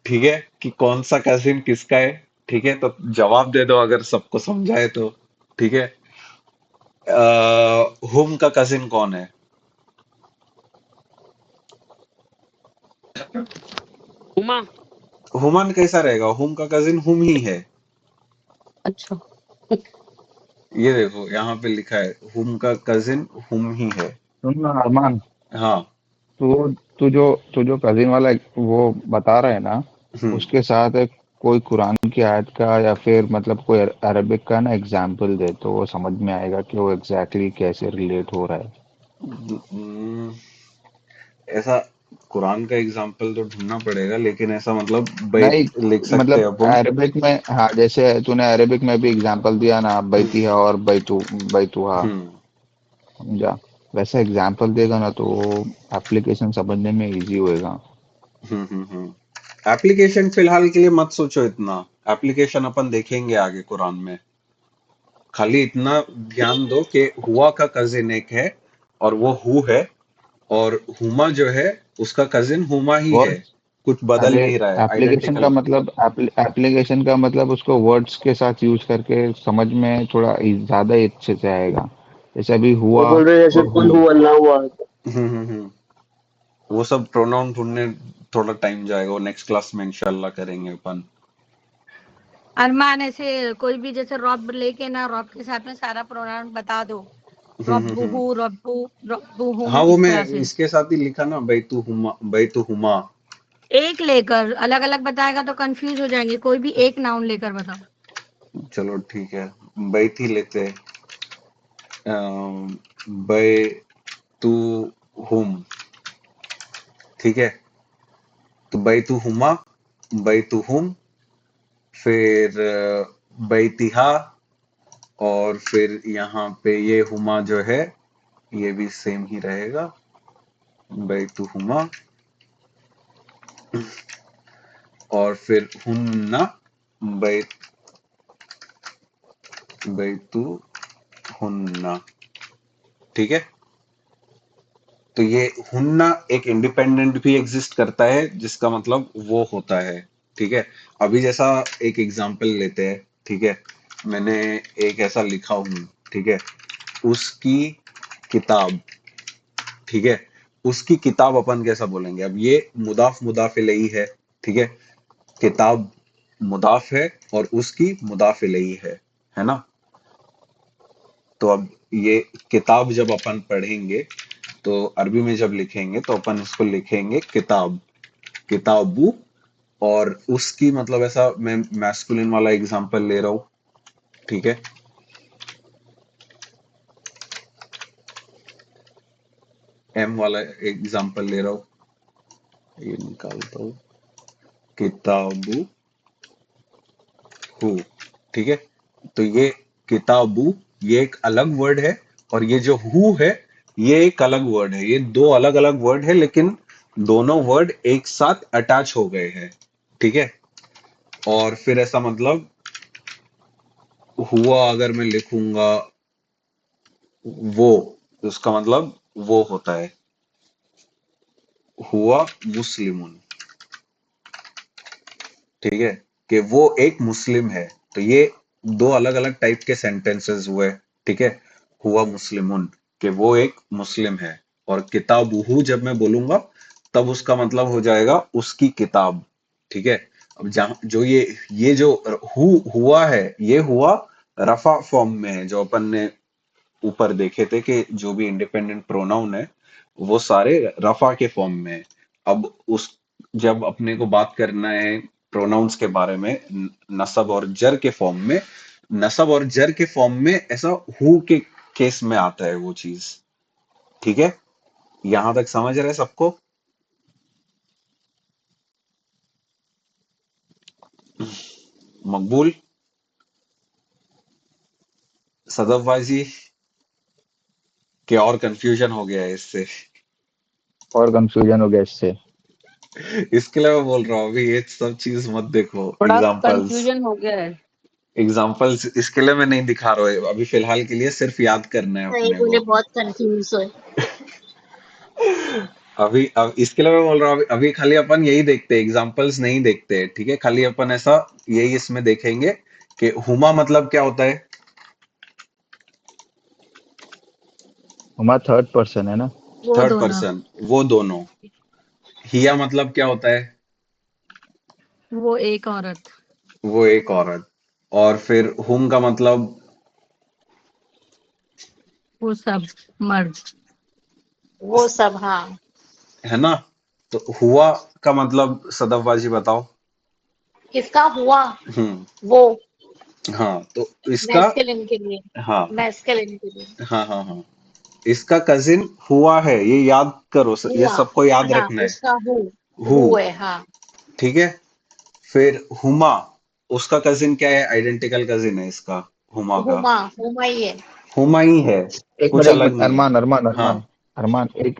ठीक है, कि कौन सा कजिन किसका है। ठीक है, तो जवाब दे दो अगर सबको समझाए तो। ठीक है। हुम का कजिन कौन है? उमा। हुमन कैसा रहेगा, हुम का कजिन हुम ही है। अच्छा। ये देखो यहाँ पे लिखा है हुम का कजिन हुम ही है। सुन ना अरमान, हाँ। तू तू जो कजिन वाला वो बता रहे हैं ना, हम्म। उसके साथ एक कोई कुरान की आयत का या फिर मतलब कोई अरबिक का ना एग्जाम्पल दे तो वो समझ में आएगा कि वो एग्जैक्टली कैसे रिलेट हो रहा है। हम्म, ऐसा कुरान का एग्जाम्पल तो ढूंढना पड़ेगा, लेकिन ऐसा मतलब बैत नहीं लिख सकते हैं मतलब अब हम। अरबिक में, हाँ जैसे तूने अरबिक में भी एग्जाम्पल दिया ना, बैतिहा और बैतुहा, हम्म समझा? वैसा एग्जाम्पल देगा ना तो एप्लीकेशन समझने में इजी होएगा। एप्लीकेशन फिलहाल के लिए मत सोचो इतना। एप्लीकेशन अपन देखेंगे आगे कुरान में। खाली इतना ध्यान दो कि हुआ का कजिन एक है और वो हु है, और हुमा जो है उसका कजिन हुमा ही है। वर्ड कुछ बदल अरे नहीं रहा है, एप्लीकेशन का आइडेंटिकल। मतलब एप्लीकेशन का मतलब उसको वर्ड्स के साथ यूज करके समझ में थोड़ा ज्यादा ही अच्छे से आएगा। जैसे अभी वो हुआ बोल रहे जैसे और कुल हु। हु अल्लाह हुआ। हम्म। वो सब प्रोनाउन ढूंढने थोड़ा टाइम जाएगा, वो नेक्स्ट क्लास में इंशाल्लाह करेंगे अपन। अरमान ऐसे कोई भी जैसे रब लेके ना, रब के साथ में सारा प्रोनाउन बता दो, रब्बुहु, रब्बु, रब्बुहुम, हाँ, वो इस मैं तरह से इसके साथ ही लिखा ना, बैतुहुमा। एक लेकर अलग अलग बताएगा तो कंफ्यूज हो जाएंगे। कोई भी एक नाउन लेकर बताओ। चलो ठीक है, बैत ही लेते हैं। बैतुहुम, ठीक है। तो बैतुहुमा, बैतुहुम, फिर बैतिहा, और फिर यहाँ पे ये हुमा जो है ये भी सेम ही रहेगा, बैतुहुमा। और फिर हुन्ना, बैत बैतुहुन्ना, ठीक है। तो ये हुन्ना एक इंडिपेंडेंट भी एग्जिस्ट करता है, जिसका मतलब वो होता है, ठीक है। अभी जैसा एक एग्जांपल लेते हैं, ठीक है। मैंने एक ऐसा लिखा हूं, ठीक है, उसकी किताब, ठीक है। उसकी किताब अपन कैसा बोलेंगे? अब ये मुदाफ मुदाफ इलैही है, ठीक है। किताब मुदाफ है और उसकी मुदाफ इलैही है ना। तो अब ये किताब जब अपन पढ़ेंगे तो अरबी में जब लिखेंगे तो अपन इसको लिखेंगे किताब, किताबू। और उसकी मतलब ऐसा मैं मैस्कुलिन वाला एग्जांपल ले रहा हूँ, ठीक है। एम वाला एग्जांपल ले रहा हूँ, ये निकालता हूँ, किताबू हु, ठीक है। तो ये किताबू ये एक अलग वर्ड है, और ये जो हु है ये एक अलग वर्ड है। ये दो अलग अलग वर्ड है, लेकिन दोनों वर्ड एक साथ अटैच हो गए हैं, ठीक है। और फिर ऐसा मतलब हुआ अगर मैं लिखूंगा वो, उसका मतलब वो होता है हुआ मुस्लिमुन, ठीक है, कि वो एक मुस्लिम है। तो ये दो अलग अलग टाइप के सेंटेंसेस हुए, ठीक है। हुआ मुस्लिमुन कि वो एक मुस्लिम है, और किताबुहु जब मैं बोलूंगा तब उसका मतलब हो जाएगा उसकी किताब, ठीक है। अब जहां जो ये जो हुआ है, ये हुआ रफा फॉर्म में है, जो अपन ने ऊपर देखे थे कि जो भी इंडिपेंडेंट प्रोनाउन है वो सारे रफा के फॉर्म में है। अब उस जब अपने को बात करना है प्रोनाउंस के बारे में नसब और जर के फॉर्म में, नसब और जर के फॉर्म में ऐसा हु के केस में आता है वो चीज, ठीक है। यहां तक समझ रहे सबको? मकबूल? सदफबाजी के और कंफ्यूजन हो गया है इससे? और कंफ्यूजन हो गया इससे। इसके लिए मैं बोल रहा हूँ, अभी ये सब चीज मत देखो, थोड़ा एग्जाम्पल्स। कंफ्यूजन हो गया है। एग्जाम्पल्स इसके लिए मैं नहीं दिखा रहा हूँ अभी, फिलहाल के लिए सिर्फ याद करना है नहीं अपने बोले को। बहुत कंफ्यूज हो। अभी अब इसके लिए मैं बोल रहा हूँ, अभी खाली अपन यही देखते हैं, एग्जाम्पल्स नहीं देखते, ठीक है। खाली अपन ऐसा यही इसमें देखेंगे कि हुमा मतलब क्या होता है। हमारा थर्ड पर्सन है ना। वो थर्ड दोनों, पर्सन, वो दोनों। हिया मतलब क्या होता है? वो एक औरत, वो एक औरत। और फिर हुम का मतलब? वो सब मर्द। वो सब, हाँ। है ना। तो हुआ का मतलब सदफबाजी बताओ। किसका हुआ? हम्म। वो हाँ तो इसका, मैस्कुलिन के लिए, हाँ मैस्कुलिन के लिए हाँ हाँ हाँ, इसका कजिन हुआ है, ये याद करो, ये हुआ। सबको याद हाँ, रखना है। उसका हु, हु है, हाँ। ठीक है। फिर हुमा, उसका कजिन क्या है, आइडेंटिकल कजिन है इसका, हुमा का। हुमा ही है। हुमा ही है, एक कुछ मिनट एक अलग मिनट, नहीं है। अरमान अरमान हाँ। अरमान अरमान,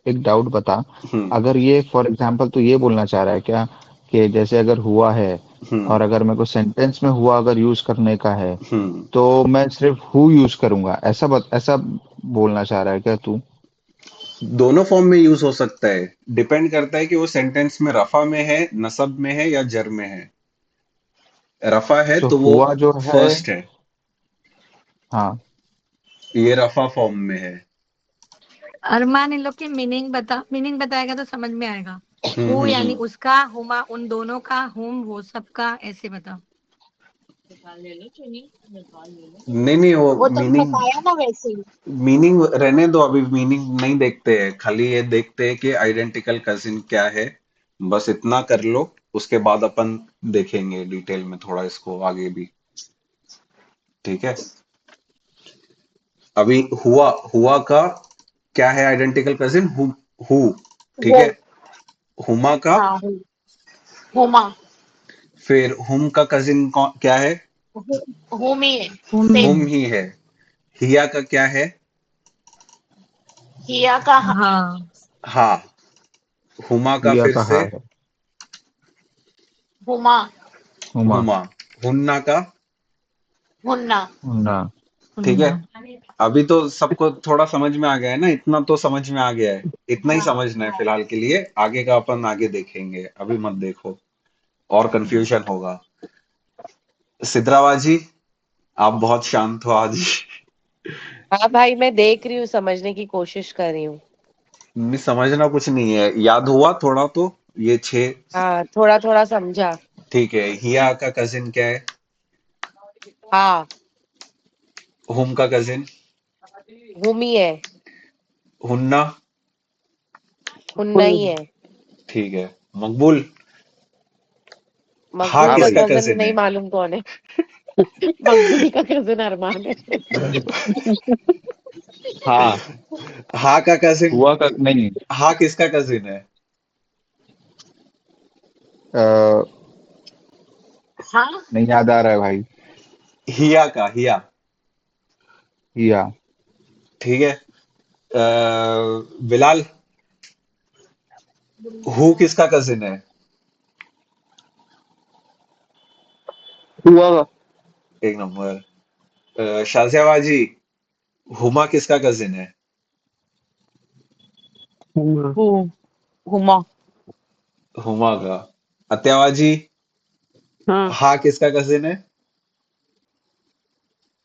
एक डाउट बता। हम्म अगर ये फॉर एग्जांपल तू ये बोलना चाह रहा है क्या कि जैसे अगर हुआ है हम्म और अगर मेरे को सेंटेंस में हुआ अगर यूज करने का है हम्म। तो मैं सिर्फ हु यूज करूंगा, ऐसा बोलना चाह रहा है क्या तू? दोनों फॉर्म में यूज हो सकता है, डिपेंड करता है कि वो सेंटेंस में रफा में है, नसब में है या जर में है। रफा है तो तो वो हुआ जो है, फर्स्ट है, हाँ, ये रफा फॉर्म में है। अरमान इन लोग की मीनिंग बताएगा तो समझ में आएगा। हु यानी हम्म। उसका, हुमा उन दोनों का, हुम वो सबका, ऐसे बताओ। नहीं नहीं, वो वो तुम मीनिंग, बताया ना वैसे ही। मीनिंग रहने दो, अभी मीनिंग नहीं देखते हैं, खाली ये देखते हैं कि आइडेंटिकल कजिन क्या है। बस इतना कर लो, उसके बाद अपन देखेंगे डिटेल में थोड़ा इसको आगे भी। ठीक है। अभी हुआ, हुआ का क्या है आइडेंटिकल कजिन, हु, ठीक वो, है। हुमा का, हाँ, हुमा, फिर हुम का कजिन क्या है, हुम ही है। हुम ही सेम। हुम है। ही है। हिया का क्या है, हिया का हाँ। हा। हुमा का दिया फिर से कहा है, हुमा, हुमा, हुमा। हुन्ना का, हुन्ना। हुन्ना। ना, ठीक है। हुन्ना। अभी तो सबको थोड़ा समझ में आ गया है ना, इतना तो समझ में आ गया है, इतना ही हाँ, समझना है हाँ। फिलहाल के लिए, आगे का अपन आगे देखेंगे, अभी मत देखो और कंफ्यूजन होगा। सिद्रावाजी, आप बहुत शांत हो आज। हाँ भाई, मैं देख रही हूँ, समझने की कोशिश कर रही हूँ। नहीं, समझना कुछ नहीं है, याद हुआ थोड़ा तो, ये छह। हाँ, थोड़ा थोड़ा समझा। ठीक है, हिया का कजिन क्या है, हाँ, हुम का कजिन, हुमी है, हुन्ना, हुन्ना ही है। ठीक है। मकबूल, हा मकबूल हाँ का भाई। किसका कजन कजिन नहीं है, मालूम कौन है। मकबूल का कजन अरमान है। हाँ, हा का कजिन, हुआ का नहीं, हा किसका कजिन है, अ, हाँ, नहीं याद आ रहा है भाई। हिया का, हिया, या, ठीक है। बिलाल, हु किसका कजिन है, हुआ, एक नंबर। शाजियाबाजी, हुमा किसका कजिन है, हुआ हु हुमा। हुमा का। अत्यावाजी, हाँ हा किसका कजिन है,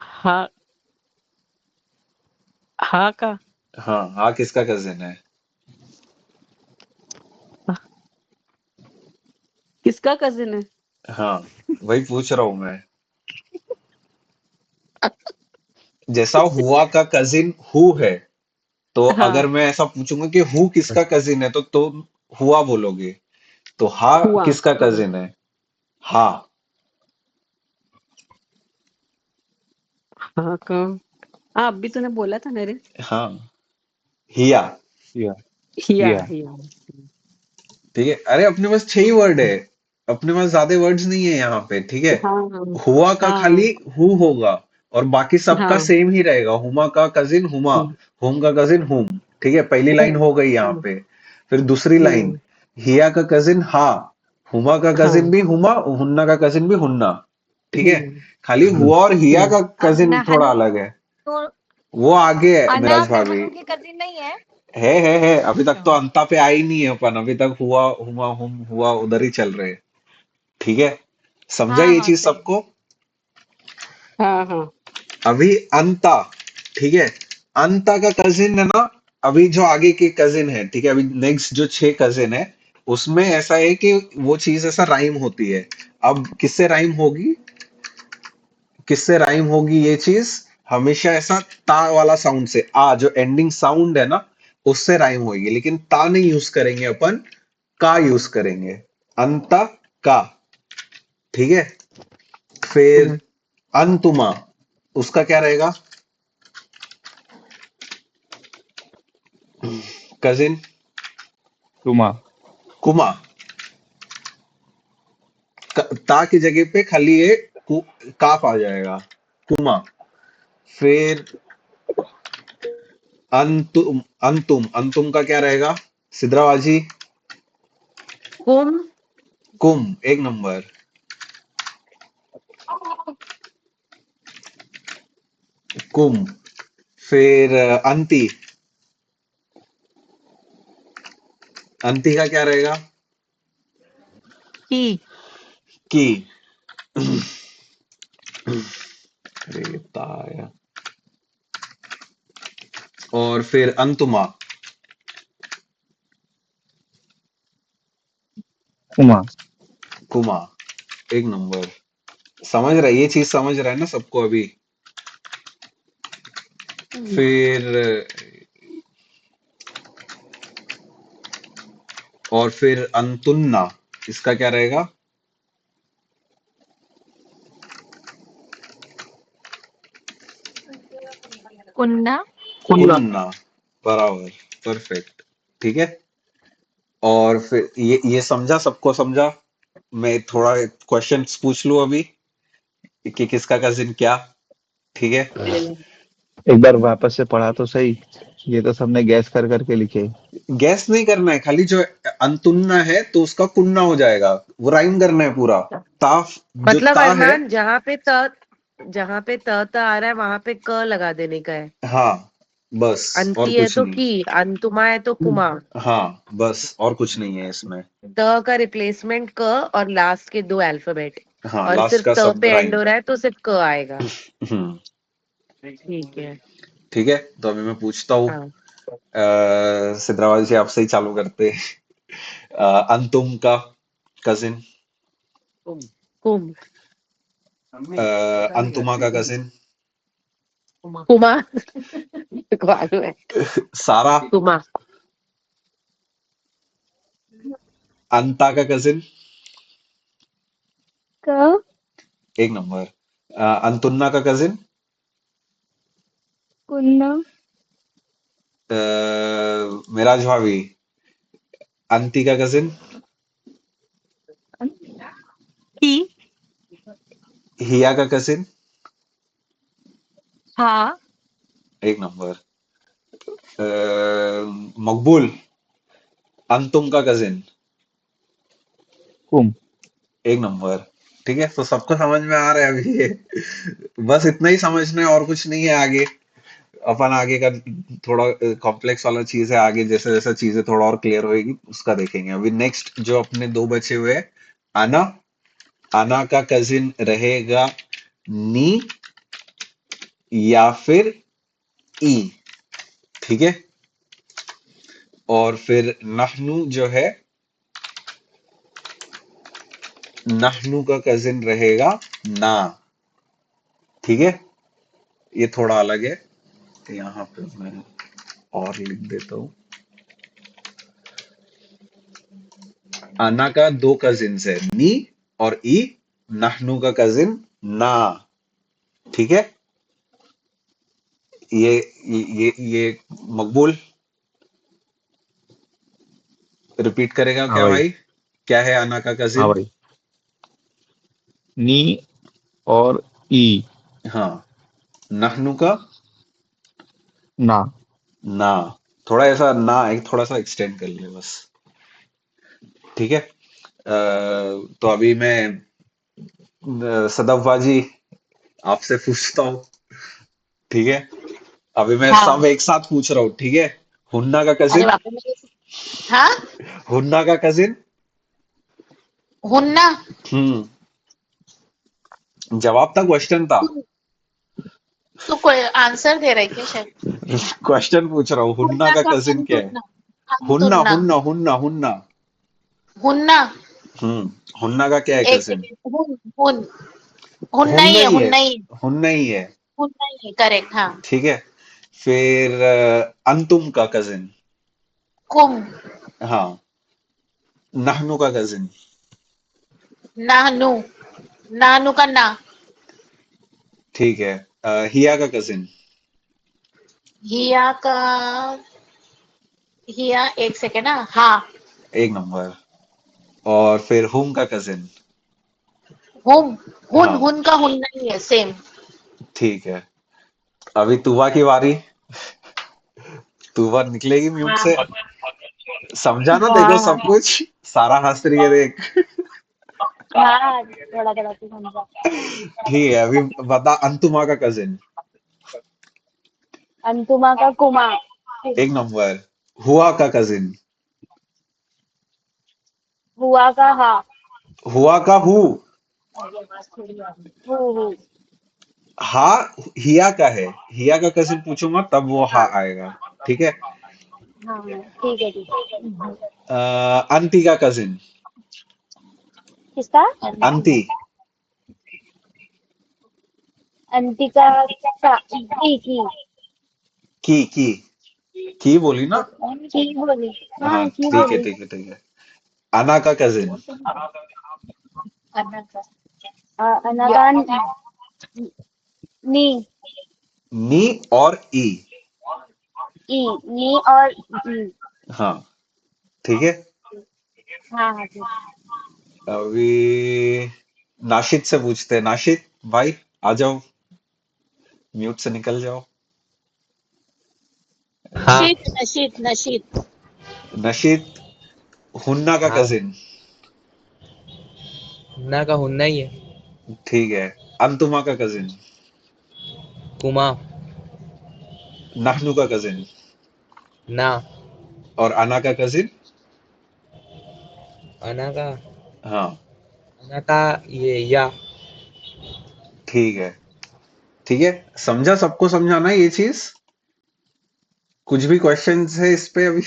हाँ हाँ का हाँ हा किसका कजिन है, किसका कजिन है? हाँ वही पूछ रहा हूं मैं। जैसा हुआ का कजिन हु है, तो हाँ अगर मैं ऐसा पूछूंगा कि हु किसका कजिन है, तो हुआ बोलोगे, तो हा हुआ। किसका कजिन है, हा। हाँ का, हाँ अभी तूने बोला था ना रे। हाँ, हिया, या, हिया या, हिया। ठीक है। अरे अपने पास 6 ही वर्ड है, अपने पास ज्यादा वर्ड्स नहीं है यहाँ पे, ठीक है। हाँ हुआ का हाँ खाली हु होगा, और बाकी सबका हाँ सेम ही रहेगा, हुमा का कजिन हुमा, हुम का कजिन हुम, ठीक है। पहली लाइन हो गई यहाँ हाँ पे। फिर दूसरी लाइन, हिया का कजिन हा, हुमा का कजिन हाँ भी हुमा, हुन्ना का कजिन भी हुन्ना, ठीक है। हम्म खाली हुआ और हिया हम्म का अब कजिन थोड़ा नहनु अलग है, तो वो आगे है अना मिराज भाभी। नहनु की कजिन नहीं है। है, अभी तक अच्छा। तो अंता पे आई नहीं है अपन, अभी तक हुआ हुमा हुम हुआ उधर ही चल रहे हैं, ठीक है। समझा हाँ ये हाँ चीज सही। सबको। हाँ हाँ अभी अंता, ठीक है। अंता का कजिन है ना, अभी जो आगे के कजिन है, ठीक है, अभी नेक्स्ट जो 6 कजिन है, उसमें ऐसा है कि वो चीज ऐसा राइम होती है। अब किससे राइम होगी, किससे राइम होगी ये चीज, हमेशा ऐसा ता वाला साउंड से, आ जो एंडिंग साउंड है ना, उससे राइम होगी, लेकिन ता नहीं यूज करेंगे अपन, का यूज करेंगे। अंता का, ठीक है। फिर अंतुमा, उसका क्या रहेगा? कजिन तुमा। कुमा। ता की जगह पे खाली ये काफ आ जाएगा, कुमा। फिर अंतुम, अंतुम, अंतुम का क्या रहेगा सिद्राबाजी? कुम। कुम, एक नंबर। कुम। फिर अंति, अंति का क्या रहेगा? की की। अरे ये ता आया। और फिर अंतुमा, कुमा। कुमा, एक नंबर। समझ रहा है, ये चीज समझ रहा है ना सबको अभी? फिर और फिर अंतुन्ना, इसका क्या रहेगा? कुन्ना कुन्ना। उन्ना, बराबर, परफेक्ट। ठीक है। और फिर ये समझा, सबको समझा? मैं थोड़ा क्वेश्चंस पूछ लूं अभी कि किसका कजिन क्या? ठीक है। एक बार वापस से पढ़ा तो सही। ये तो सबने गैस कर करके लिखे। गैस नहीं करना है, खाली जो अंतुन्ना है तो उसका कुन्ना हो जाएगा, वो राइम करना है पूरा। ताफ, जो मतलब ता है। अरमान जहाँ पे त आ रहा है वहां पे क लगा देने का है। हाँ, बस और अंती है कुछ तो नहीं। की, अंतुमा है तो कुमा। हाँ, बस और कुछ नहीं है इसमें। त का रिप्लेसमेंट क और लास्ट के 2 अल्फाबेट। हाँ, और लास्ट सिर्फ का त सब पे एंड राइम। हो रहा है तो सिर्फ क आएगा। हम्म। ठीक है। ठीक है, तो अभी मैं पूछता हूँ। हाँ। सिद्रावाल जी आपसे ही चालू करते हैं। अंतुम का कजिन। कुम। अंतुमा का कजिन। कुमा। मेरे को मालूम है। सारा। कुमा। अंता का कजिन। का एक नंबर। अंतुन्ना का कजिन। कुन्ना मिराज भाभी, अंती का कजिन। की हिया का कजिन। हा एक नंबर। मकबूल, अंतुम का कजिन। कुम। एक नंबर। ठीक है, तो सबको समझ में आ रहा है अभी ये? बस इतना ही समझना है, और कुछ नहीं है आगे। अपन आगे का थोड़ा कॉम्प्लेक्स वाला चीज है, आगे जैसे जैसे चीजें थोड़ा और क्लियर होएगी उसका देखेंगे। अभी नेक्स्ट जो अपने दो बचे हुए हैं, आना। आना का कजिन रहेगा नी या फिर ई। ठीक है। और फिर नहनु जो है, नहनु का कजिन रहेगा ना। ठीक है, ये थोड़ा अलग है, तो यहाँ पे मैं और लिख देता हूँ। आना का दो कजिन्स है, नी और ई। नहनु का कजिन ना। ठीक है। ये मकबूल रिपीट करेगा हाँ क्या भाई। भाई? क्या है आना का हाँ कजिन? भाई। नी और ई। हाँ। नहनु का ना। ना। थोड़ा ऐसा ना, एक थोड़ा सा एक्सटेंड कर ले बस। ठीक है। तो अभी मैं सदफ बाजी आपसे पूछता हूँ। ठीक है। अभी मैं हाँ। सब एक साथ पूछ रहा हूँ, ठीक है? हुन्ना का अरे कजिन। बाप रे हाँ। हुन्ना का कजिन। हुन्ना। हम्म। जवाब था, क्वेश्चन था। तू कोई आंसर दे रहा है क्या शायद? क्वेश्चन पूछ रहा हूँ, हुन्ना हुन्ना का का कजिन क्या है? अंतुन्ना। हुन्ना, अंतुन्ना। हुन्ना, हुन्ना, हुन्ना। हुन्ना। हुन्ना का क्या है एक कजिन? सेकेंड। हुन हुन्ना ही हुन्ना है, ही है। हुन्ना ही है। हुन्ना ही है। हुन्ना ही है, करेक्ट हाँ। ठीक है। फिर अंतुम का कजिन। कुम। हाँ। नहनु का कजिन। नाहनु। नानू का ना। ठीक है। हिया का कजिन। हिया का, हिया, एक सेकेंड ना, हाँ। एक नंबर। और फिर हुम का कजिन। हुन, हुन हाँ हुन का हुन नहीं है, सेम। ठीक है। अभी तुवा की बारी। तुवा निकलेगी म्यूट हाँ से। समझा ना, देखो हाँ हाँ सब कुछ। सारा हंस रही है देख। हाँ, थोड़ा थोड़ा तो समझा। ठीक है, अभी बता अंतुमा का कजिन। अंतुमा का कुमा। एक नंबर। हुआ का कजिन। हुआ का हा। हुआ का हु। हु। हा हिया का है। हिया का कजिन पूछूंगा तब वो हा आएगा। ठीक है। हाँ ठीक है ठीक है। अंति का कजिन। किसका? अंति। अंतिका का की। की की बोली ना। की बोली। हाँ हाँ की ठीक है बोली। ठीक है ठीक है। अना का कजिन। अनागान नी। नी और ई। नी और ई। हाँ ठीक है। हाँ हाँ ठीक। अभी नाशिद से पूछते हैं। नाशिद भाई, आ जाओ, म्यूट से निकल जाओ। हाँ नशीद, नशीद, नशीद। नशीद। हुन्ना का हाँ। कजिन। हुन्ना का हुन्ना ही है। ठीक है। अंतुमा का कजिन। कुमा। नहनु का कजिन। ना। और अना का कजिन। अना का, हाँ अना का ये या। ठीक है ठीक है। समझा, सबको समझाना ये चीज। कुछ भी क्वेश्चन है इस पे अभी?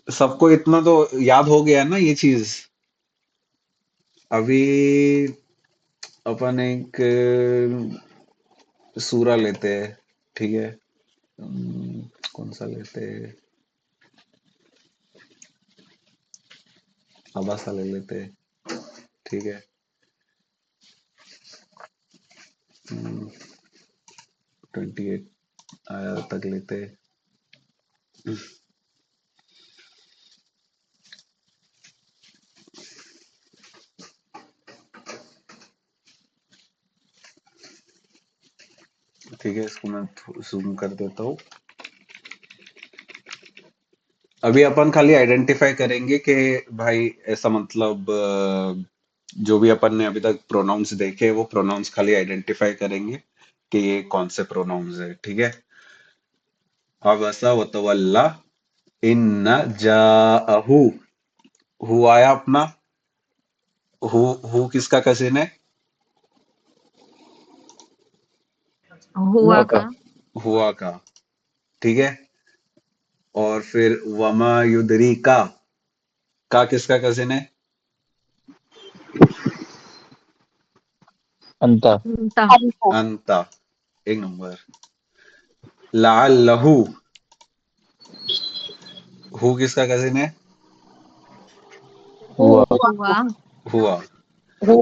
सबको इतना तो याद हो गया ना ये चीज। अभी अपन एक सूरा लेते हैं। ठीक है। कौन सा लेते हैं? अबासा ले लेते हैं। ठीक है। 28 आया तक लेते हैं। ठीक है, इसको मैं जूम कर देता हूँ। अभी अपन खाली आइडेंटिफाई करेंगे कि भाई ऐसा मतलब जो भी अपन ने अभी तक प्रोनाउंस देखे वो प्रोनाउंस खाली आइडेंटिफाई करेंगे कि ये कौन से प्रोनाउंस है। ठीक है। अबसा वतवल्ला। इन्ना जाअहू। हु आया अपना। हु किसका कजिन है? हुआ हुआ का। का। हुआ का। ठीक है। और फिर वमा युदरी का किसका कजिन है? अंता। अंता। अंता। एक नंबर। लअल्लहु। हु किसका कजिन है? हुआ। हुआ। हुआ।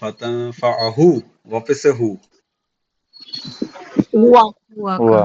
फतनफअहू। वापस से हु। हुआ। हुआ का। हुआ।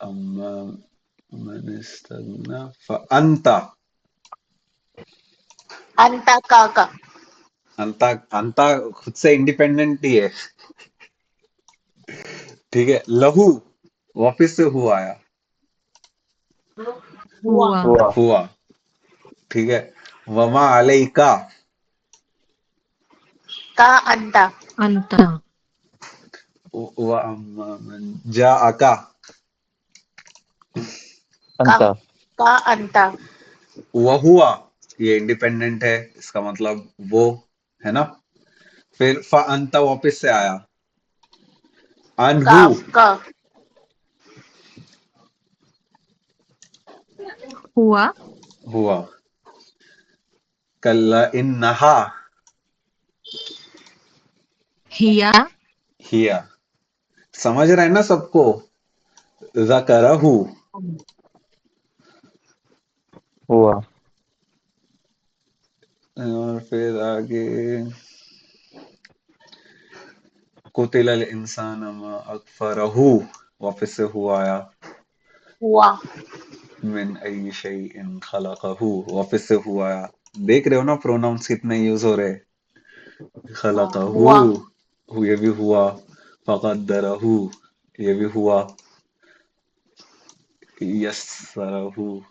अम्मा मन इस्तगना फअंता। अंता का। अंता अंता खुद से इंडिपेंडेंट ही है। ठीक है। लहू। वापिस से हु आया। हुआ। हुआ। हुआ। हुआ। ठीक है। वमा अलैका। का अंता। अंता। व अम्मा मन जाअका। का अंता। का अंता। वह हुआ। ये इंडिपेंडेंट है, इसका मतलब वो, है ना। फिर फअंता वापिस से आया। अनहु। का हुआ। हुआ। कल्ला इन्नहा। हिया। हिया। समझ रहे हैं ना सबको? ज़करहु। हुआ। और फिर आगे कुतिलल इंसान मा अकफरहू, वापस से हुआ आया। हुआ। मिन अय्यि शैइन खलकहू, वापस से हुआ आया। देख रहे हो ना प्रोनाउंस कितने यूज हो रहे। खलकहू, हुआ। ये भी हुआ। फकद्दरहू, ये भी हुआ। यस्सरहू,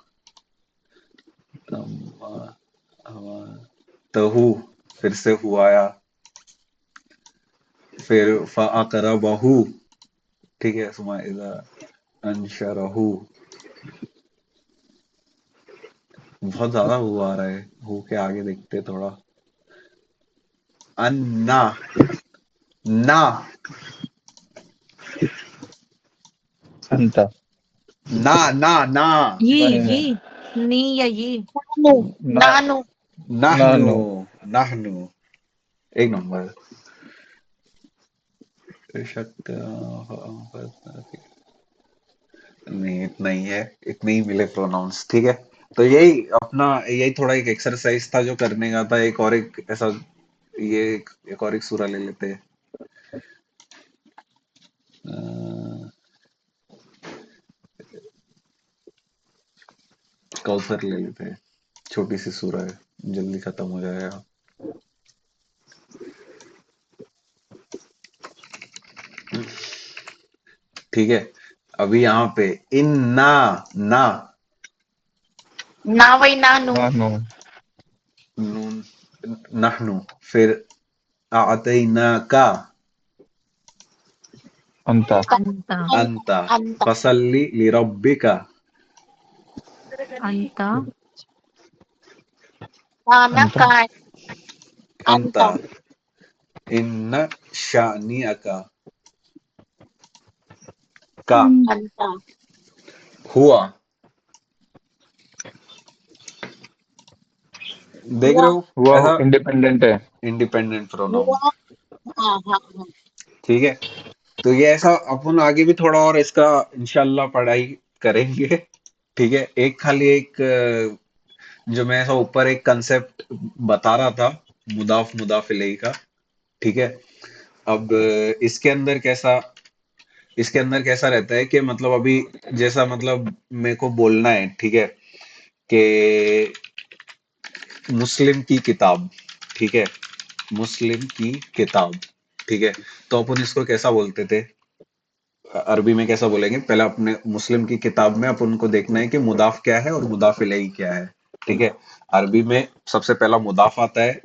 तहू, फिर से हुआ आया। फिर फअकरबहू, ठीक है। सुमा इज़ा अंशरहू, बहुत ज्यादा हुआ आ रहा है। हु के आगे देखते थोड़ा। अन्ना, ना, अंता, ना, ना, ना, नहीं, नी या ये। नानू। ना, नानू। ना, नाहनु, नो, नाहनु, एक नंबर। शक्त, नहीं इतना ही है, इतने ही मिले प्रोनाउंस, ठीक है। तो यही अपना, यही थोड़ा एक एक्सरसाइज था जो करने का था। एक और एक ऐसा, ये एक और एक सूरा ले लेते हैं। कौसर ले लेते हैं, छोटी सी सूरा है, जल्दी खत्म हो जाएगा। ठीक है। अभी यहाँ पे इन्ना, ना, ना वही नानू। ना, नो, नून, नहनु, फिर आतैना का, अंता, अंता, अंता, अंता। फसल्ली लिरब्बिका, अंता, काना अंता, का। अंता, अंता। इन्न शानिअका, का, अंता। हुआ। देख हुआ। रहे हो हुआ ऐसा इंडिपेंडेंट है। इंडिपेंडेंट प्रोनाउन, हुआ। हाँ हाँ हाँ। ठीक है। तो ये ऐसा अपन आगे भी थोड़ा और इसका इंशाल्लाह पढ़ाई करेंगे, ठीक है। एक खाली एक जो मैं ऐसा ऊपर एक कंसेप्ट बता रहा था, मुदाफ मुदाफ इलैही का, ठीक है। अब इसके अंदर कैसा रहता है कि मतलब अभी जैसा मतलब मेरे को बोलना है, ठीक है, कि मुस्लिम की किताब, ठीक है, मुस्लिम की किताब, ठीक है। तो अपन इसको कैसा बोलते थे, अरबी में कैसा बोलेंगे। पहले अपने मुस्लिम की किताब में अपन को देखना है कि मुदाफ क्या है और मुदाफ इलैही क्या है, ठीक है। अरबी में सबसे पहला मुदाफ आता है,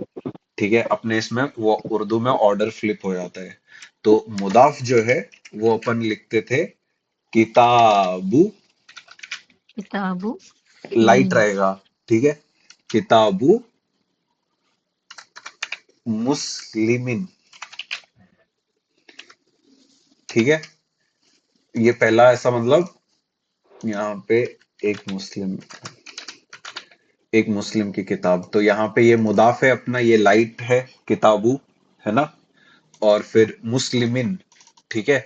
ठीक है। अपने इसमें वो उर्दू में ऑर्डर फ्लिप हो जाता है। तो मुदाफ जो है वो अपन लिखते थे किताबू, किताबु, लाइट रहेगा, ठीक है। किताबू मुस्लिमिन, ठीक है। ये पहला ऐसा मतलब यहाँ पे एक मुस्लिम, एक मुस्लिम की किताब। तो यहाँ पे ये मुदाफ है अपना, ये लाइट है किताबू, है ना। और फिर मुस्लिमिन, ठीक है।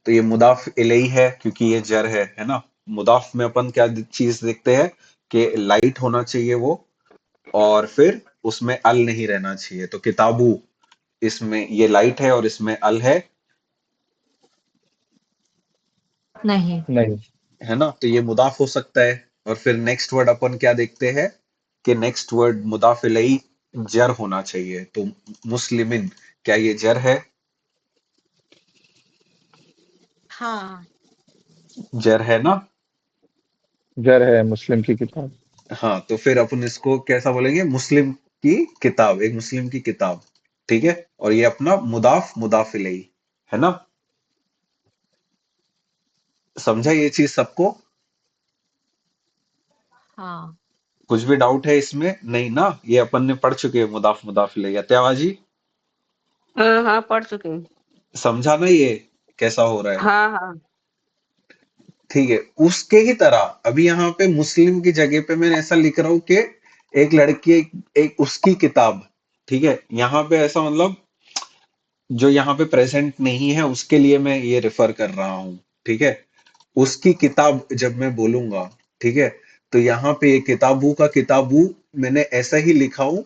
तो ये मुदाफ इलैही है क्योंकि ये जर है ना। मुदाफ में अपन क्या चीज देखते हैं कि लाइट होना चाहिए वो, और फिर उसमें अल नहीं रहना चाहिए। तो किताबू, इसमें ये लाइट है और इसमें अल नहीं, नहीं, है ना। तो ये मुदाफ हो सकता है। और फिर नेक्स्ट वर्ड अपन क्या देखते हैं कि नेक्स्ट वर्ड मुदाफ इलैही जर होना चाहिए। तो मुस्लिमिन, क्या ये जर है? हाँ, जर है ना। जर है मुस्लिम की किताब। हाँ, तो फिर अपन इसको कैसा बोलेंगे, मुस्लिम की किताब, एक मुस्लिम की किताब, ठीक है। और ये अपना मुदाफ मुदाफ इलैही है ना। समझा ये चीज सबको? हाँ, कुछ भी डाउट है इसमें? नहीं ना, ये अपन ने पढ़ चुके हैं मुदाफ मुदाफ इलैही। अत्यावाजी हाँ हाँ पढ़ चुके हैं। समझा ना ये कैसा हो रहा है? हाँ हाँ। ठीक है। उसके ही तरह अभी यहाँ पे मुस्लिम की जगह पे मैंने ऐसा लिख रहा हूं कि एक लड़की, एक उसकी किताब, ठीक है। यहाँ पे ऐसा मतलब जो यहाँ पे प्रेजेंट नहीं है उसके लिए मैं ये रेफर कर रहा हूँ, ठीक है। उसकी किताब जब मैं बोलूंगा, ठीक है, तो यहाँ पे ये किताबू का किताबू मैंने ऐसा ही लिखा हूं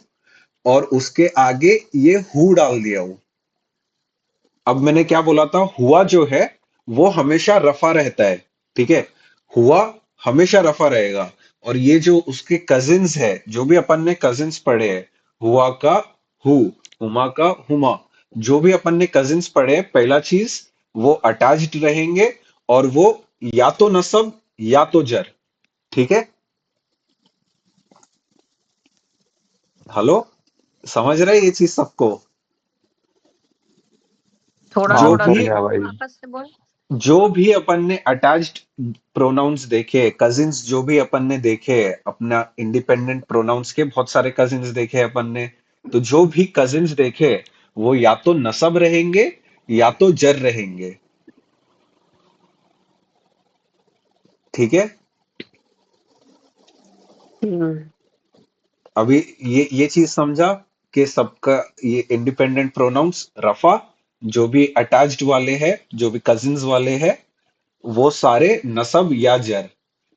और उसके आगे ये हु डाल दिया हूं। अब मैंने क्या बोला था, हुआ जो है वो हमेशा रफा रहता है, ठीक है, हुआ हमेशा रफा रहेगा। और ये जो उसके कजिन्स है, जो भी अपन ने कजिन्स पढ़े हैं, हुआ का हु, हुमा का हुमा, जो भी अपन ने कजिन्स पढ़े हैं, पहला चीज वो अटैच्ड रहेंगे और वो या तो नसब या तो जर, ठीक है। हेलो, समझ रहे हैं ये चीज सबको? थोड़ा हाँ जो थोड़ा समझ भी फिर गया भाई। वापस से बोल। जो भी अपन ने अटैच्ड प्रोनाउंस देखे, कजिन्स जो भी अपन ने देखे, अपना इंडिपेंडेंट प्रोनाउंस के बहुत सारे कजिन्स देखे अपन ने, तो जो भी कजिन्स देखे वो या तो नसब रहेंगे या तो जर रहेंगे, ठीक है। हम्म, अभी ये चीज समझा कि सबका ये इंडिपेंडेंट प्रोनाउंस रफा, जो भी अटैच्ड वाले हैं, जो भी कजिन्स वाले हैं, वो सारे नसब या जर।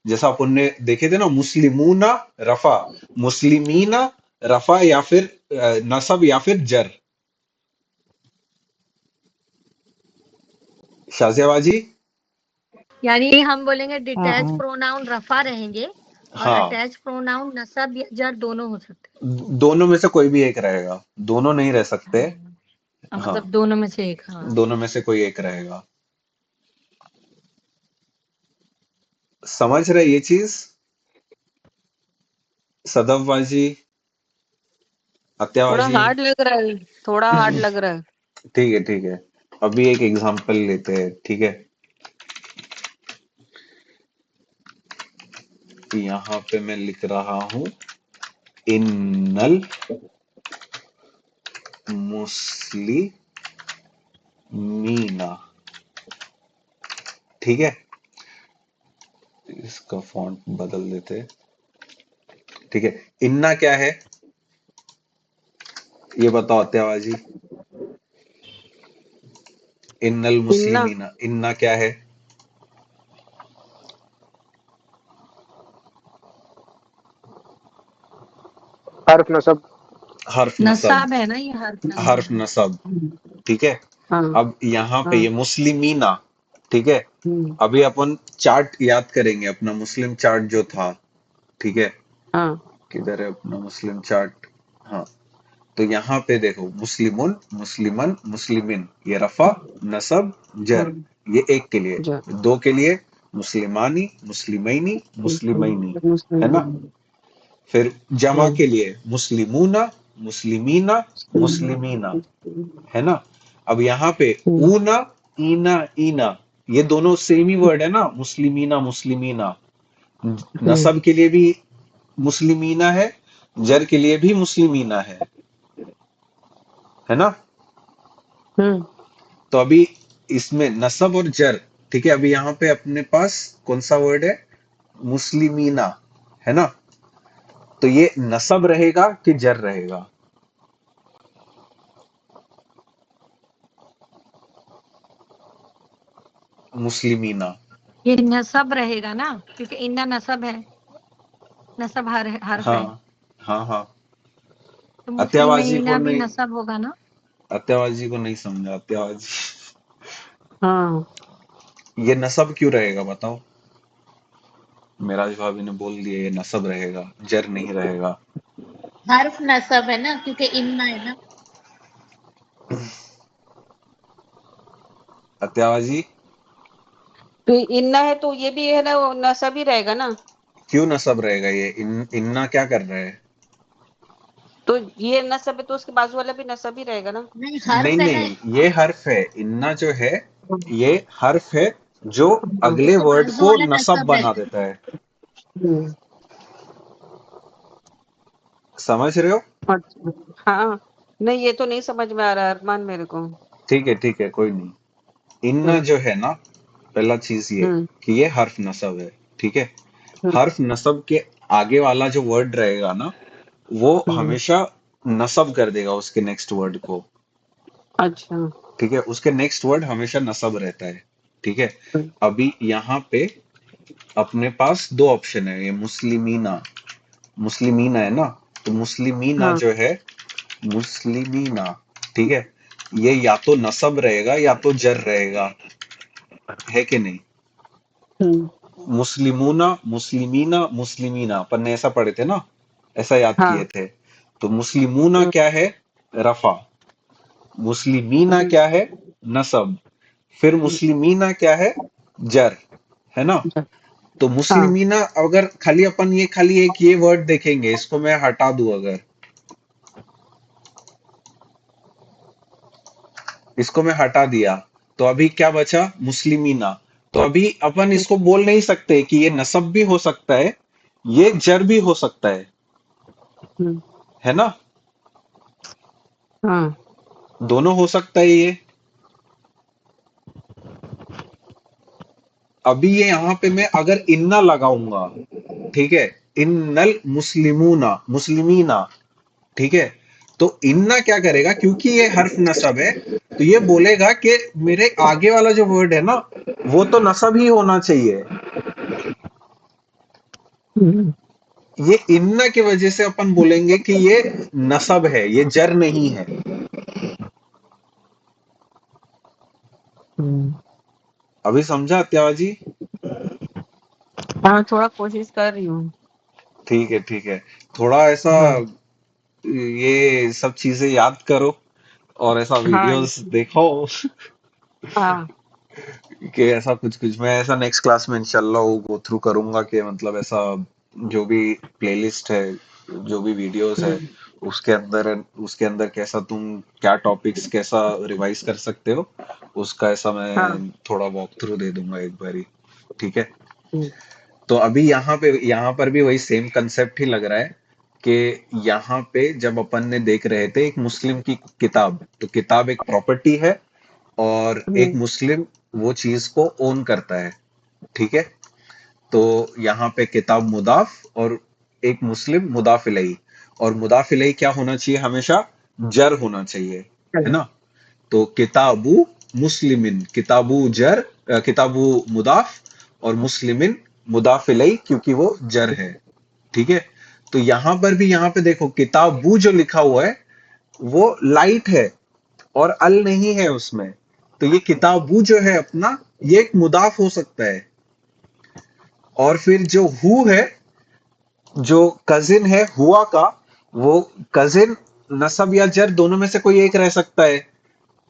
जैसा अपन ने देखे थे ना, मुस्लिमूना रफा, मुस्लिमीना रफा या फिर नसब या फिर जर। शाजियाबाजी। यानी हम बोलेंगे हाँ डिटैच हाँ प्रोनाउन रफा रहेंगे और हाँ, अटैच प्रोनाउन नसब या जर दोनों हो सकते दोनों में से कोई भी एक रहेगा, दोनों नहीं रह सकते। हैं। हाँ, मतलब दोनों में से एक। हाँ, दोनों में से कोई एक रहेगा। समझ रहे ये चीज? सदफबाजी, थोड़ा अत्याबाजी। हार्ड लग रहा है, थोड़ा हार्ड लग रहा है। ठीक है ठीक है, अभी एक एग्जांपल लेते हैं, ठीक है। यहाँ पे मैं लिख रहा हूं, इन्नल मुस्लिमीना, ठीक है। इसका फॉन्ट बदल देते, ठीक है। इन्ना क्या है ये बताओ अत्यावाजी? इन्नल इन्ना मुस्लिमीना, इन्ना क्या है? हर्फ नसब। हर्फ नसब, नसाब है ना, ये हर्फ नसाब हर्फ है। नसब, ठीक है। हाँ अब यहाँ पे हाँ। ये मुस्लिमीना, ठीक है। हम्म, अभी अपन चार्ट याद करेंगे, अपना मुस्लिम चार्ट जो था, ठीक है। हाँ किधर है अपना मुस्लिम चार्ट? हाँ, तो यहाँ पे देखो, मुस्लिमुन, मुस्लिमन, मुस्लिमिन, ये रफा, नसब, जर, हाँ। ये एक के लिए। जा दो के लिए मुस्लिमानी, मुस्लिमैनी, मुस्लिमैनी, है ना। मुस्लिम। फिर जमा हाँ के लिए मुस्लिमूना, मुस्लिमीना, मुस्लिमीना, है ना। अब यहाँ पे हम्म, ऊना, ईना, ईना, ये दोनों सेम ही वर्ड है ना, मुस्लिमीना, मुस्लिमीना। हम्म, नसब के लिए भी मुस्लिमीना है, जर के लिए भी मुस्लिमीना है ना। हम्म, तो अभी इसमें नसब और जर, ठीक है। अभी यहाँ पे अपने पास कौन सा वर्ड है? मुस्लिमीना, है ना। तो ये नसब रहेगा कि जर रहेगा? मुस्लिमीना। ये नसब रहेगा ना, क्योंकि इन्ना नसब है, नसब हर्फ है, हाँ हाँ हाँ। तो अत्यावाजी को मुस्लिमीना भी नहीं, नसब होगा ना। अत्यावाजी को नहीं समझा अत्यावाजी। हाँ। ये नसब क्यों रहेगा बताओ? मिराज भाभी ने बोल दिया ये नसब रहेगा, जर नहीं रहेगा। हर्फ नसब है ना, क्योंकि इन्ना है ना। अत्यावाजी, तो इन्ना है तो ये भी है ना, वो नसब ही रहेगा ना। क्यों नसब रहेगा? ये इन्ना क्या कर रहे हैं? तो ये नसब है तो उसके बाजू वाला भी नसब ही रहेगा ना। नहीं, नहीं हर्फ है ना। नहीं, ये हर्फ है, इन्ना जो है ये हर्फ है, जो हाँ। अगले उसके वर्ड बाजू को वाला नसब नसब बना रहता है। देता है। हम्म, समझ रहे हो? अच्छा। हाँ, नहीं ये तो नहीं समझ में आ रहा अरमान मेरे को। ठीक है, कोई नहीं। इन्ना हम्म, जो है ना, पहला चीज ये हम्म, कि ये हर्फ नसब है, ठीक है। हम्म, हर्फ नसब के आगे वाला जो वर्ड रहेगा ना, वो हम्म, हमेशा नसब कर देगा उसके नेक्स्ट वर्ड को, अच्छा। ठीक है। उसके नेक्स्ट वर्ड हमेशा नसब रहता है, ठीक है। हम्म, अभी यहाँ पे अपने पास दो ऑप्शन है, ये मुस्लिमीना, मुस्लिमीना है ना। तो मुस्लिमीना हाँ जो है मुस्लिमीना, ठीक है, ये या तो नसब रहेगा या तो जर रहेगा, है कि नहीं? मुस्लिमूना, मुस्लिमीना, मुस्लिमीना, अपन ने ऐसा पढ़े थे ना, ऐसा याद किए हाँ थे। तो मुस्लिमूना हम्म, क्या है? रफा। मुस्लिमीना क्या है? नसब। फिर हम्म, मुस्लिमीना क्या है? जर, है ना? तो हाँ मुस्लिमीना, अगर खाली अपन ये खाली एक ये वर्ड देखेंगे, इसको मैं हटा दूं, अगर इसको मैं हटा दिया, तो अभी क्या बचा? मुस्लिमीना। तो अभी अपन इसको बोल नहीं सकते कि ये नसब भी हो सकता है, ये जर भी हो सकता हम्म, है ना? हाँ दोनों हो सकता है ये। अभी ये यहाँ पे मैं अगर इन्ना लगाऊंगा, ठीक है, इन्नल मुस्लिमूना, मुस्लिमीना, ठीक है, तो इन्ना क्या करेगा, क्योंकि ये हर्फ नसब है, तो ये बोलेगा कि मेरे आगे वाला जो वर्ड है ना, वो तो नसब ही होना चाहिए। हम्म, ये इन्ना की वजह से अपन बोलेंगे कि ये नसब है, ये जर नहीं है। हम्म, अभी समझा त्याजी? हाँ थोड़ा कोशिश कर रही हूँ। ठीक है, ठीक है। थोड़ा ऐसा हाँ ये सब चीजें याद करो, और ऐसा हाँ वीडियोस देखो हाँ कि ऐसा कुछ कुछ मैं ऐसा नेक्स्ट क्लास में इंशाल्लाह वो गो थ्रू करूंगा, कि मतलब ऐसा जो भी प्लेलिस्ट है, जो भी वीडियोस है, हम्म, उसके अंदर कैसा तुम क्या टॉपिक्स कैसा रिवाइज कर सकते हो, उसका ऐसा हाँ मैं थोड़ा वॉक थ्रू दे दूंगा एक बारी। ठीक है? हम्म, तो अभी यहाँ पर भी वही सेम कंसेप्ट ही लग रहा है कि यहाँ पे जब अपन ने देख रहे थे एक मुस्लिम की किताब, तो किताब एक प्रॉपर्टी है, और एक हम्म, मुस्लिम वो चीज को ओन करता है। ठीक है? तो यहाँ पे किताब मुदाफ, और एक मुस्लिम मुदाफ इलैही, और मुदाफ इलैही क्या होना चाहिए? हमेशा जर होना चाहिए, है चलो, ना? तो किताबु मुस्लिमिन, किताबु जर, किताबु मुदाफ, और मुस्लिमिन मुदाफ इलैही, क्योंकि वो जर है। ठीक है? तो यहां पर भी, यहाँ पे देखो, किताबु जो लिखा हुआ है वो लाइट है, और अल नहीं है उसमें। तो ये किताबु जो है अपना, ये एक मुदाफ हो सकता है। और फिर जो हु है, जो कजिन है हुआ का, वो कजिन नसब या जर दोनों में से कोई एक रह सकता है।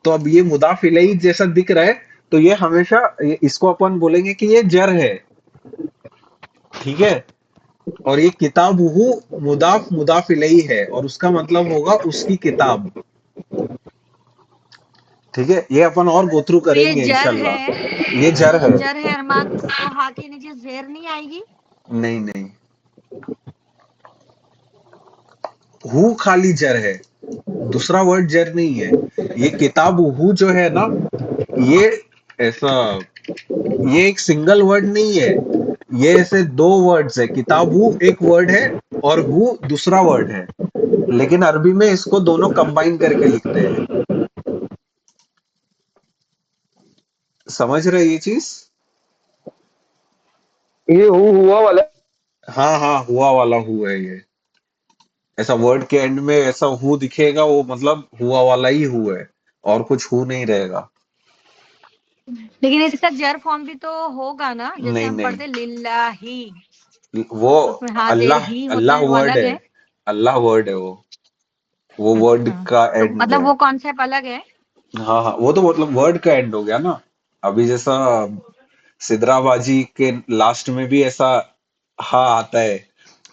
तो अब ये मुदाफ इलैही जैसा दिख रहा है, तो ये हमेशा इसको अपन बोलेंगे कि ये जर है। ठीक है? और ये किताब हु मुदाफ मुदाफ इलैही है, और उसका मतलब होगा उसकी किताब। ठीक है? ये अपन और गो थ्रू तो ये करेंगे जर है, इंशाल्लाह। ये जर तो है। जर है अरमान, तो हा के नीचे जेर नहीं आएगी? नहीं, नहीं, हु खाली जर है, दूसरा वर्ड जर नहीं है। ये किताब हु जो है ना, ये ऐसा, ये एक सिंगल वर्ड नहीं है, ये ऐसे दो वर्ड्स है। किताब हु एक वर्ड है, और हु दूसरा वर्ड है, लेकिन अरबी में इसको दोनों कंबाइन करके लिखते हैं। समझ रहे ये चीज? ये हुआ वाला। हाँ, हाँ, हुआ वाला हु है ये। ऐसा वर्ड के एंड में ऐसा हु दिखेगा, वो मतलब हुआ वाला ही हु है, और कुछ हु नहीं रहेगा। लेकिन इसका जर फॉर्म भी तो होगा ना, जैसे नहीं, हम नहीं, पढ़ते लिल्लाही, वो तो उसमें हा जेर अल्लाह, ही होता अल्लाह है, वो वर्ड अलग है, है। अल्लाह वर्ड है वो वर्ड अच्छा, का तो एंड मतलब है। वो कॉन्सेप्ट अलग है। हाँ, हाँ, वो तो मतलब वर्ड का एंड हो गया ना। अभी जैसा सिदराबाजी के लास्ट में भी ऐसा हा आता है,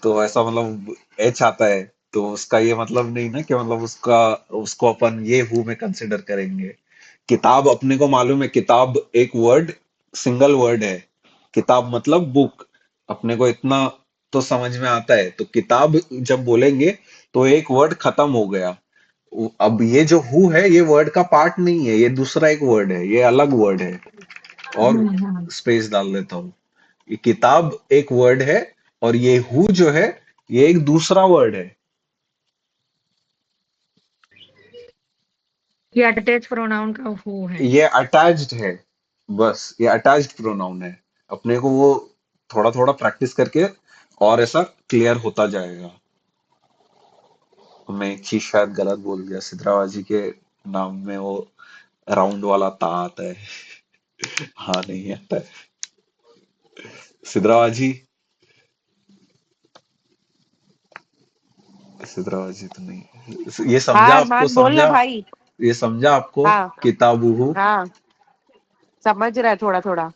तो ऐसा मतलब एच आता है, तो उसका ये मतलब नहीं ना कि मतलब उसका, उसको अपन ये हु में कंसिडर करेंगे। किताब अपने को मालूम है, किताब एक वर्ड, सिंगल वर्ड है। किताब मतलब बुक, अपने को इतना तो समझ में आता है। तो किताब जब बोलेंगे, तो एक वर्ड खत्म हो गया। अब ये जो हु है, ये वर्ड का पार्ट नहीं है, ये दूसरा एक वर्ड है, ये अलग वर्ड है। और हम्म। स्पेस डाल देता हूँ। ये किताब एक वर्ड है, और ये हु जो है, ये एक दूसरा वर्ड है। ये अटैच प्रोनाउन का हु है। ये अटैच्ड है, बस ये अटैच्ड प्रोनाउन है। अपने को वो थोड़ा थोड़ा प्रैक्टिस करके और ऐसा क्लियर होता जाएगा। मैं एक चीज शायद गलत बोल दिया, सिद्राबाजी के नाम में वो राउंड वाला ता आता है। हाँ नहीं आता है सिद्राबाजी। सिद्राबाजी तो नहीं है। ये समझा हाँ आपको, अरमान बोल ना समझा? भाई। ये समझा आपको? हाँ किताबुहु। हाँ समझ रहा है थोड़ा थोड़ा।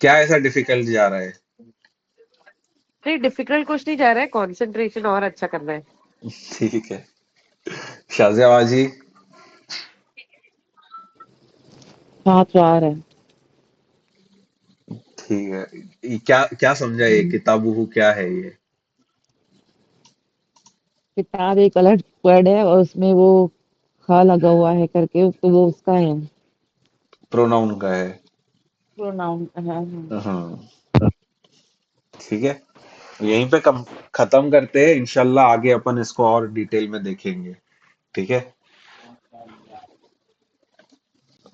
क्या ऐसा डिफिकल्ट जा रहा है? नहीं डिफिकल्ट कुछ नहीं जा रहा है, कंसंट्रेशन और अच्छा करना है। ठीक है। शाहजहाबाजी। हाँ तो आ रहा है। ठीक है। ये क्या क्या समझा, ये किताबुहु क्या है ये? किताब एक अलग वर्ड है और उसमें वो खा लगा हुआ है करके, तो वो उसका है, प्रोनाउन का है। प्रोनाउन। हाँ हाँ। हाँ ठीक है। यहीं पे कम खत्म करते हैं, इंशाल्लाह आगे अपन इसको और डिटेल में देखेंगे। ठीक है।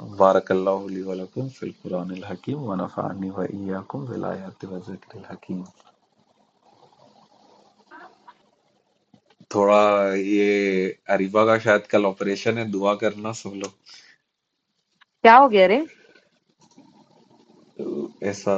बारकल्लाहु ली व लकुम फिल कुरानिल हकीम व नफअनी व इय्याकुम बिल आयाति व ज़िक्रिल हकीम। थोड़ा ये अरीबा का शायद कल ऑपरेशन है, दुआ करना सब लोग। क्या हो गया रे? ऐसा